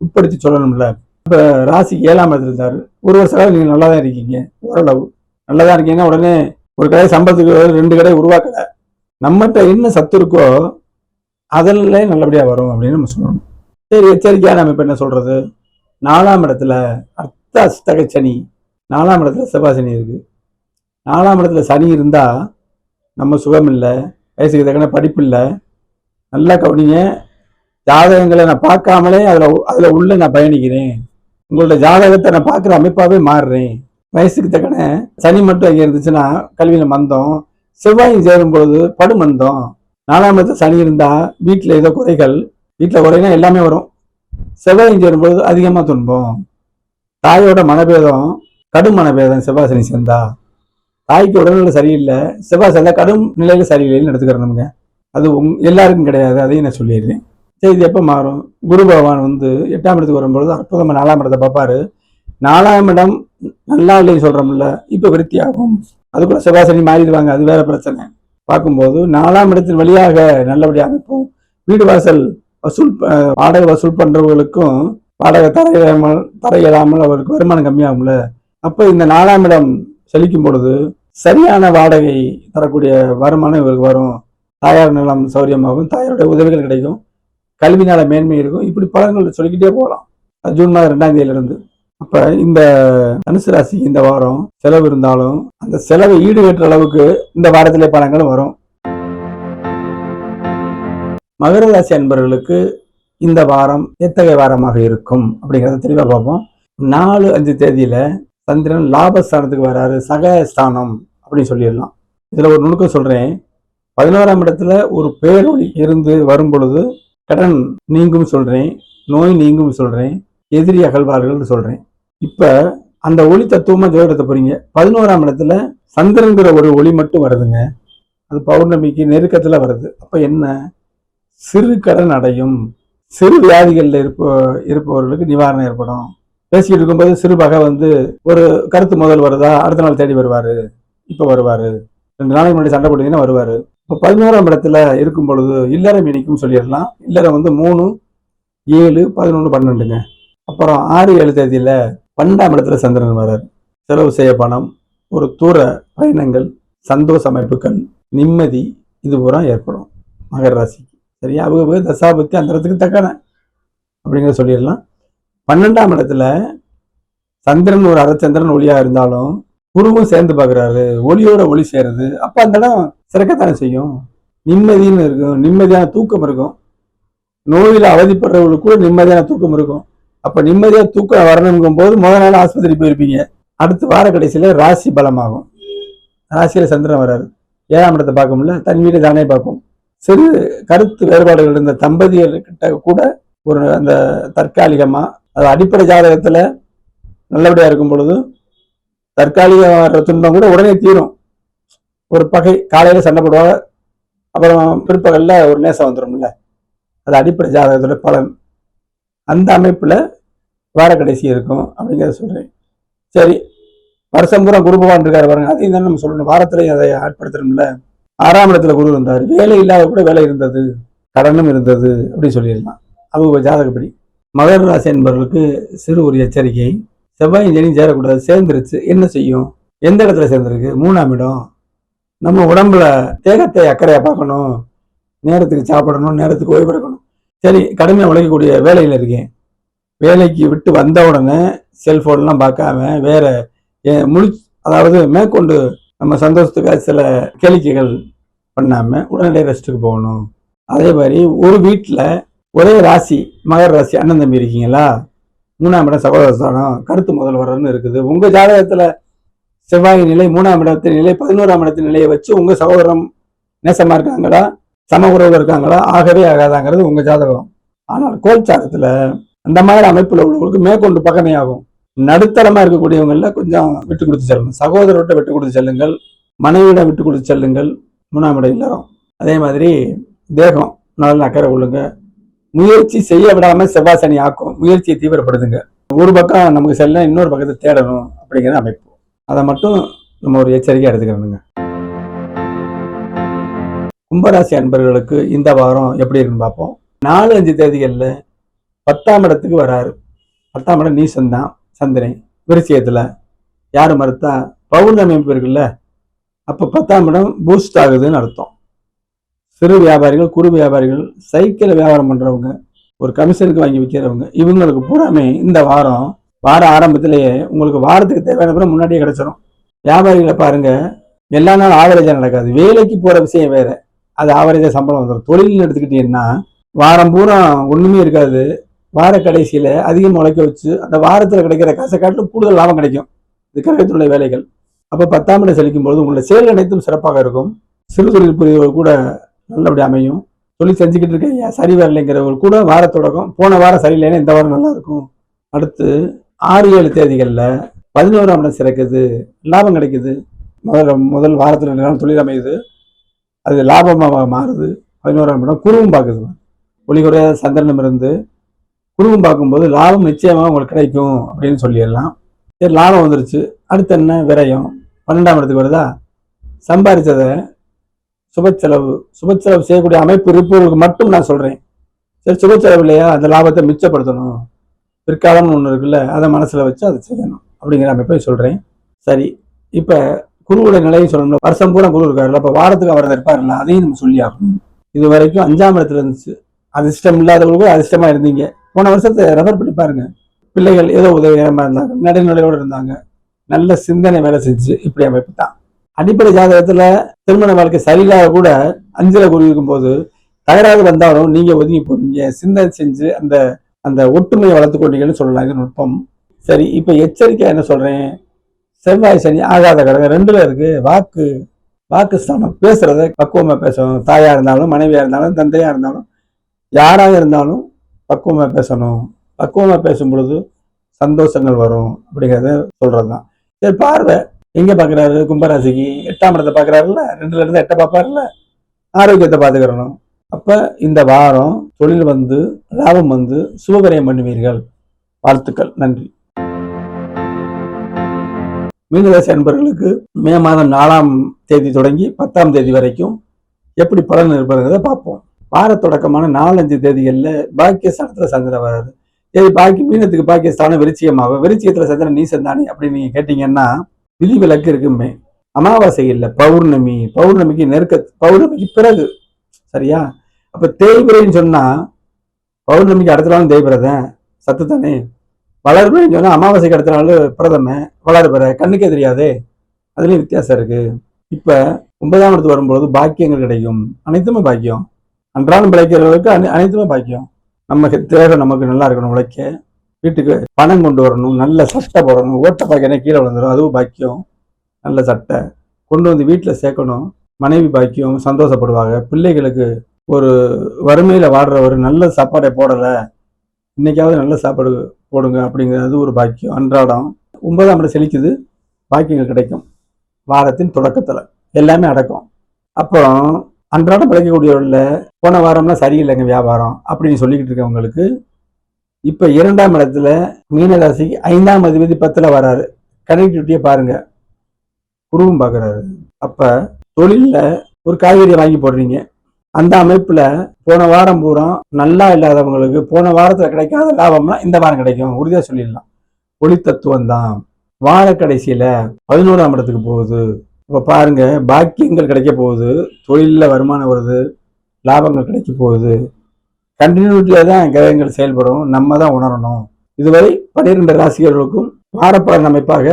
உட்படுத்தி சொல்லணும்ல. இப்ப ராசிக்கு 7ஆம் இடத்துல இருந்தாரு, ஒரு வருஷ காலம் நீங்க நல்லா தான் இருக்கீங்க, ஓரளவு நல்லா தான் இருக்கீங்கன்னா உடனே ஒரு கடை சம்பளத்துக்கு 2 கடை உருவாக்கல. நம்மகிட்ட என்ன சத்து இருக்கோ அதெல்லாம் நல்லபடியா வரும் அப்படின்னு நம்ம சொல்லணும். சரி, எச்சரிக்கையா நம்ம இப்ப என்ன சொல்றது, 4ஆம் இடத்துல அர்த்த அஷ்டக சனி, 4ஆம் இடத்துல செவ்வாய் சனி இருக்கு. 4ஆம் இடத்துல சனி இருந்தா நம்ம சுகம் இல்லை, வயசுக்கு தக்கன படிப்பு இல்லை. நல்லா கவனிங்க, ஜாதகங்களை நான் பார்க்காமலே அதுல உள்ள நான் பயணிக்கிறேன். உங்களோட ஜாதகத்தை நான் பார்க்குற அமைப்பாவே மாறுறேன். வயசுக்கு தக்கன சனி மட்டும் அங்கே இருந்துச்சுன்னா கல்வியில மந்தம், செவ்வாயும் சேரும் பொழுது படுமந்தம். 4ஆம் இடத்துல சனி இருந்தா வீட்டுல ஏதோ குறைகள், வீட்டுல குறைனா எல்லாமே வரும். செவ்வாயும் சேரும் பொழுது அதிகமா துன்பம். தாயோட மனபேதம் கடும் மனபேதம் செவ்வாய் சனி சேர்ந்தா, தாய்க்கு உடல்நிலை சரியில்லை, செவ்வாய் சேர்ந்தா கடும் நிலையில சரியில்லைன்னு எடுத்துக்கிறோம் நமக்கு. அது எல்லாருக்கும் கிடையாது, அதையும் நான் சொல்லிடுறேன். சரி, இது எப்போ மாறும்? குரு பகவான் வந்து 8ஆம் இடத்துக்கு வரும்பொழுது அற்புதமா 4ஆம் இடத்தை பார்ப்பாரு. 4ஆம் இடம் நல்லா இல்லைன்னு சொல்றோம்ல, இப்ப விருத்தி ஆகும். அதுக்குள்ள செவ்வாய் சனி மாறிடுவாங்க, அது வேற பிரச்சனை. பார்க்கும்போது 4ஆம் இடத்தின் வழியாக நல்லபடியாக அமைப்போம். வீடு வாசல் வசூல் வாடகை வசூல் பண்றவங்களுக்கும் வாடகை தரையிடாமல் அவருக்கு வருமானம் கம்மியாகும்ல. அப்ப இந்த 4ஆம் இடம் செழிக்கும் பொழுது சரியான வாடகை தரக்கூடிய வருமானம் இவருக்கு வரும். தாயார் நிலம் சௌரியமாகும், தாயாருடைய உதவிகள் கிடைக்கும், கல்வினால மேன்மை இருக்கும். இப்படி பலன்கள் சொல்லிக்கிட்டே போகலாம். ஜூன் மாதம் 2ஆம் தேதியிலிருந்து. அப்ப இந்த தனுசு ராசி இந்த வாரம் செலவு இருந்தாலும் அந்த செலவை ஈடுகட்டுற அளவுக்கு இந்த வாரத்திலே பலன்களும் வரும். மகர ராசி அன்பர்களுக்கு இந்த வாரம் எத்தகைய வாரமாக இருக்கும் அப்படிங்கிறத தெளிவா பார்ப்போம். 4-5 தேதியில சந்திரன் லாபஸ்தானத்துக்கு வராரு, சகாயஸ்தானம் அப்படின்னு சொல்லிடலாம். இதுல ஒரு நுணுக்கம் சொல்றேன். 11ஆம் இடத்துல ஒரு பேரொளி இருந்து வரும் பொழுது கடன் நீங்கும் சொல்றேன், நோய் நீங்கும் சொல்றேன், எதிரி அகழ்வார்கள் சொல்றேன். இப்ப அந்த ஒளி தத்துவமா ஜோதிடத்தை போறீங்க. 11ஆம் இடத்துல சந்திரங்கிற ஒரு ஒளி மட்டும் வருதுங்க. அது பௌர்ணமிக்கு நெருக்கத்துல வருது. அப்ப என்ன? சிறு கடன் அடையும், சிறு வியாதிகள்ல இருப்பவர்களுக்கு நிவாரணம் ஏற்படும். பேசிக்கிட்டு இருக்கும்போது சிறு பகை வந்து ஒரு கருத்து முதல் வருதா, அடுத்த நாள் தேடி வருவாரு. இப்ப வருவாரு, 2 நாளைக்கு முன்னாடி சண்டை போட்டீங்கன்னா வருவாரு. இப்போ 11ஆம் இடத்துல இருக்கும் பொழுது இல்லறம் இணைக்கும் சொல்லிடலாம். இல்லறம் வந்து 3, 7, 11, 12ங்க. அப்புறம் 6-7 தேதியில 12ஆம் இடத்துல சந்திரன் வர்றார். செலவு செய்ய பணம், ஒரு தூர பயணங்கள், சந்தோஷ அமைப்புகள், நிம்மதி, இது பூரா ஏற்படும் மகர ராசிக்கு. சரியா? அவங்க தசாபத்தி அந்த இடத்துக்கு தக்கன அப்படிங்கிற சொல்லிடலாம். 12ஆம் இடத்துல சந்திரன் ஒரு அரைச்சந்திரன் ஒளியா இருந்தாலும் குருவும் சேர்ந்து பார்க்குறாரு, ஒளியோட ஒளி சேருது. அப்ப அந்த இடம் சிறக்கத்தானே செய்யும். நிம்மதின்னு இருக்கும், நிம்மதியான தூக்கம் இருக்கும். நோயில அவதிப்படுறவங்களுக்கு கூட நிம்மதியான தூக்கம் இருக்கும். அப்ப நிம்மதியா தூக்கம் வரணுங்கும் போது முதல் நாள் ஆஸ்பத்திரி போயிருப்பீங்க. அடுத்த வார கடைசியில ராசி பலமாகும். ராசியில சந்திரன் வராரு, 7ஆம் இடத்தை பார்க்க முடியல, தன் வீடு தானே பார்க்கும். சிறு கருத்து வேறுபாடுகள் இருந்த தம்பதிகள் கிட்ட கூட ஒரு அந்த தற்காலிகமா, அது அடிப்படை ஜாதகத்துல நல்லபடியா இருக்கும் பொழுது தற்காலிக வர்ற துன்பம் கூட உடனே தீரும். ஒரு பகை காலையில சண்டை போடுவாங்க, அப்புறம் பிற்பகல்ல ஒரு நேசம் வந்துடும்ல. அது அடிப்படை ஜாதகத்தோட பலன். அந்த அமைப்புல வார கடைசி இருக்கும் அப்படிங்கிறத சொல்றேன். சரி, வருஷம் பூரா குரு பகவான் இருக்காரு பாருங்க, அதையும் தான் நம்ம சொல்லணும். வாரத்திலையும் அதை ஆட்படுத்தணும்ல. 6ஆம் இடத்துல குரு இருந்தார், வேலை இல்லாத கூட வேலை இருந்தது, கடனும் இருந்தது அப்படின்னு சொல்லிடலாம். அவங்க ஜாதகப்படி. மகர ராசி என்பவர்களுக்கு சிறு ஒரு எச்சரிக்கை. செவ்வாய் சனி சேரக்கூடாது, சேர்ந்துருச்சு. என்ன செய்யும்? எந்த இடத்துல சேர்ந்துருக்கு? 3ஆம் இடம். நம்ம உடம்புல தேகத்தை அக்கறையா பார்க்கணும், நேரத்துக்கு சாப்பிடணும், நேரத்துக்கு ஓய்வு எடுக்கணும். சரி, கடுமையா உழைக்கக்கூடிய வேலையில இருக்கேன், வேலைக்கு விட்டு வந்த உடனே செல்போன்லாம் பார்க்காம வேற அதாவது மேற்கொண்டு நம்ம சந்தோஷத்துக்காக சில கேளிக்கைகள் பண்ணாம உடனடியாக ரெஸ்ட்டுக்கு போகணும். அதே மாதிரி ஒரு வீட்டில் ஒரே ராசி மகர ராசி அண்ணன் தம்பி இருக்கீங்களா, 3ஆம் இடம் சகோதரஸ்தானம், கருத்து முதல் வரன்னு இருக்குது. உங்க ஜாதகத்துல செவ்வாய் நிலை 3ஆம் இடத்தின் நிலை 11ஆம் இடத்தின் நிலையை வச்சு உங்க சகோதரம் நேசமா இருக்காங்களா, சம உறவுல இருக்காங்களா, ஆகவே ஆகாதாங்கிறது உங்க ஜாதகம். ஆனால் கோல் சாதத்துல அந்த மாதிரி அமைப்புல உள்ளவங்களுக்கு மேற்கொண்டு பகமையாகும். நடுத்தரமா இருக்கக்கூடியவங்கள கொஞ்சம் விட்டு கொடுத்து செல்லுங்கள். சகோதரர்கிட்ட விட்டு கொடுத்து செல்லுங்கள், மனைவியிடம் விட்டு கொடுத்து செல்லுங்கள். 3ஆம் இடம் இல்லறம். அதே மாதிரி தேகம் நல்ல அக்கறை கொள்ளுங்க. முயற்சி செய்ய விடாம செவ்வாய் சனி ஆக்கும், முயற்சியை தீவிரப்படுத்துங்க. ஒரு பக்கம் நமக்கு செல்ல, இன்னொரு பக்கத்தை தேடணும் அப்படிங்கிற அமைப்பு. அதை மட்டும் நம்ம ஒரு எச்சரிக்கை எடுத்துக்கணுங்க. கும்பராசி அன்பர்களுக்கு இந்த வாரம் எப்படி இருக்குன்னு பார்ப்போம். 4-5 தேதிகள்ல 10ஆம் இடத்துக்கு வராரு. 10ஆம் இடம் நீசந்தான் சந்திரன் விருச்சிகத்துல. யாரு மறுத்தா? பௌர்ணமி அமைப்பு இருக்குல்ல. அப்ப 10ஆம் இடம் பூஸ்ட் ஆகுதுன்னு அர்த்தம். சிறு வியாபாரிகள், குறு வியாபாரிகள், சைக்கிள் வியாபாரம் பண்றவங்க, ஒரு கமிஷனுக்கு வாங்கி விற்கிறவங்க, இவங்களுக்கு பூராமே இந்த வாரம் வார ஆரம்பத்திலேயே உங்களுக்கு வாரத்துக்கு தேவையான முன்னாடியே கிடைச்சிடும். வியாபாரிகளை பாருங்க, எல்லா நாளும் ஆவரேஜா நடக்காது. வேலைக்கு போற விஷயம் வேற, அது ஆவரேஜா சம்பளம் வந்துடும். தொழில்னு எடுத்துக்கிட்டீங்கன்னா வாரம் பூரா ஒண்ணுமே இருக்காது, வார கடைசியில அதிகம் உழைக்க வச்சு அந்த வாரத்துல கிடைக்கிற காசை காட்டிலும் கூடுதல் லாபம் கிடைக்கும். இது கிரகத்துடைய வேலைகள். அப்ப 10ஆம் இடம் செழிக்கும் பொழுது உங்களுடைய செயல் அனைத்தும் சிறப்பாக இருக்கும். சிறு தொழில் புரியவர்கள் கூட நல்லபடி அமையும். தொழில் செஞ்சுக்கிட்டு இருக்கீங்க, சரி வரலைங்கிறவர்கள் கூட வார தொடக்கம், போன வாரம் சரியில்லைன்னா இந்த வாரம் நல்லா இருக்கும். அடுத்து 6-7 தேதிகளில் 11ஆம் இடம் சிறக்குது, லாபம் கிடைக்குது. முதல் வாரத்தில் 2 நாள் தொழில் அமையுது, அது லாபமாக மாறுது. 11ஆம் இடம் குருவும் பார்க்குது. ஒளிகுறைய சந்திரனும் இருந்து குருவும் பார்க்கும்போது லாபம் நிச்சயமாக உங்களுக்கு கிடைக்கும் அப்படின்னு சொல்லிடலாம். சரி, லாபம் வந்துருச்சு. அடுத்து என்ன? விரயம். 12ஆம் இடத்துக்கு வருதா? சம்பாதிச்சதை சுபச்செலவு செய்யக்கூடிய அமைப்பு இருப்பவர்களுக்கு மட்டும் நான் சொல்றேன். சரி, சுபச்செலவு இல்லையா, அந்த லாபத்தை மிச்சப்படுத்தணும், பிற்காலம்னு ஒன்று இருக்குல்ல, அதை மனசுல வச்சு அதை செய்யணும் அப்படிங்கிற அமைப்பை சொல்றேன். சரி, இப்ப குருவுடைய நிலையை சொல்லணும். வருஷம் பூரா குரு இருக்காருல்ல, அப்ப வாரத்துக்கு அவர் இருப்பாருல்ல, அதையும் நம்ம சொல்லி ஆகணும். இது வரைக்கும் 5ஆம் இடத்துல இருந்துச்சு. அதிர்ஷ்டம் இல்லாதவர்களுக்கும் அதிர்ஷ்டமா இருந்தீங்க. போன வருஷத்தை ரெஃபர் பண்ணி பாருங்க. பிள்ளைகள் ஏதோ உதவிகரமா இருந்தாங்க, நடுநிலையோடு இருந்தாங்க, நல்ல சிந்தனை வேலை செஞ்சு. இப்படி அமைப்பு தான். அடிப்படை ஜாதகத்துல திருமண வாழ்க்கை சரியில்லாத கூட 5ல குரு இருக்கும் போது தகராறு வந்தாலும் நீங்க ஒதுங்கி போவீங்க. சிந்தனை செஞ்சு அந்த அந்த ஒற்றுமையை வளர்த்து கொண்டீங்கன்னு சொல்லலாம். இது நுட்பம். சரி, இப்ப எச்சரிக்கை என்ன சொல்றேன்? செவ்வாய் சனி ஆகாத கடகம் 2ல இருக்கு. வாக்கு ஸ்தானம். பேசுறத பக்குவமா பேசணும். தாயா இருந்தாலும், மனைவியா இருந்தாலும், தந்தையா இருந்தாலும், யாராக இருந்தாலும் பக்குவமா பேசணும். பக்குவமா பேசும் பொழுது சந்தோஷங்கள் வரும் அப்படிங்கிறத சொல்றதுதான். சரி, பார்வை எங்க பாக்குறாரு? கும்பராசிக்கு 8ஆம் இடத்தை பாக்குறாருல்ல, 2ல இருந்து 8 பார்ப்பாருல்ல. ஆரோக்கியத்தை பாத்துக்கிறணும். அப்ப இந்த வாரம் தொழில் வந்து லாபம் வந்து சுபகரியம் பண்ணுவீர்கள். வாழ்த்துக்கள். நன்றி. மீனராசி அன்பர்களுக்கு மே மாதம் 4ஆம் தேதி தொடங்கி 10ஆம் தேதி வரைக்கும் எப்படி பலன் இருப்பதை பார்ப்போம். வார தொடக்கமான 4-5 தேதிகளில் பாக்கியஸ்தானத்துல சந்திரன் வராது. சரி, மீனத்துக்கு பாக்கியஸ்தானம் விருச்சிகமாகும். விருச்சிகத்துல சந்திரன் நீசம் தானே அப்படின்னு நீங்க கேட்டீங்கன்னா விதி விலக்கு இருக்குமே. அமாவாசை இல்லை, பௌர்ணமி. பௌர்ணமிக்கு பிறகு. சரியா? அப்ப தேய்பிரைன்னு சொன்னா பௌர்ணமிக்கு அடுத்த நாள் தேய்பிரதன் சத்து தானே. வளர்பிரைன்னு சொன்னா அமாவாசைக்கு அடுத்த நாள் பிரதம வளர்பிற, கண்ணுக்கே தெரியாதே. அதுலயும் வித்தியாசம் இருக்கு. இப்ப 9ஆம் இடத்துக்கு வரும்போது பாக்கியங்கள் கிடைக்கும். அனைத்துமே பாக்கியம். அன்றாடம் பிழைக்கிறவர்களுக்கு அனைத்துமே பாக்கியம். நமக்கு தேவை, நமக்கு நல்லா இருக்கணும், உழைக்க, வீட்டுக்கு பணம் கொண்டு வரணும், நல்ல சட்டை போடணும், ஓட்ட பாக்கியம் கீழே விழுந்துடும், அதுவும் பாக்கியம். நல்ல சட்டை கொண்டு வந்து வீட்டில் சேர்க்கணும், மனைவி பாக்கியம், சந்தோஷப்படுவாங்க. பிள்ளைகளுக்கு ஒரு வறுமையில வாடுறவர் நல்ல சாப்பாடை போடலை, இன்னைக்காவது நல்ல சாப்பாடு போடுங்க அப்படிங்கிறது ஒரு பாக்கியம். அன்றாடம் 9ஆம் இடம் செழிக்குது, பாக்கியங்கள் கிடைக்கும். வாரத்தின் தொடக்கத்துல எல்லாமே அடக்கும். அப்புறம் அன்றாடம் பிழைக்கக்கூடியவர்கள போன வாரம்லாம் சரியில்லைங்க வியாபாரம் அப்படின்னு சொல்லிக்கிட்டு இருக்கவங்களுக்கு இப்ப 2ஆம் இடத்துல மீனராசிக்கு 5ஆம் அதிபதி 10ல வராரு. கனெக்டிவிட்டியை பாருங்க, குருவும் பாக்குறாரு. அப்ப தொழில்ல ஒரு காய்கறியை வாங்கி போடுறீங்க, அந்த அமைப்புல போன வாரம் பூரா நல்லா இல்லாதவங்களுக்கு போன வாரத்துல கிடைக்காத லாபம்லாம் இந்த வாரம் கிடைக்கும், உறுதியா சொல்லிடலாம். ஒளி தத்துவம் தான். வார கடைசியில 11ஆம் இடத்துக்கு போகுது. இப்ப பாருங்க, பாக்கியங்கள் கிடைக்க போகுது, தொழில வருமானம் வருது, லாபங்கள் கிடைக்க போகுது. கண்டினியூட்டியா தான் கிரகங்கள் செயல்படும், நம்ம தான் உணரணும். இதுவரை 12 ராசிகளுக்கும் வாரப்பலன் அமைப்பாக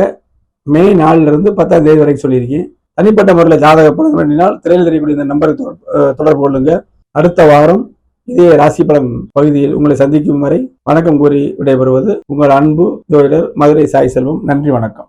மே 4ல இருந்து 10ஆம் தேதி வரைக்கும் சொல்லியிருக்கேன். தனிப்பட்ட முறையில் ஜாதக பலன் வேண்டினால் திரையில் தெரியக்கூடிய இந்த நம்பருக்கு தொடர்பு கொள்ளுங்க. அடுத்த வாரம் இதே ராசி பலன் பகுதியில் உங்களை சந்திக்கும் வரை வணக்கம் கூறி விடைபெறுவது உங்கள் அன்பு ஜோதிடர் மதுரை சாய் செல்வம். நன்றி, வணக்கம்.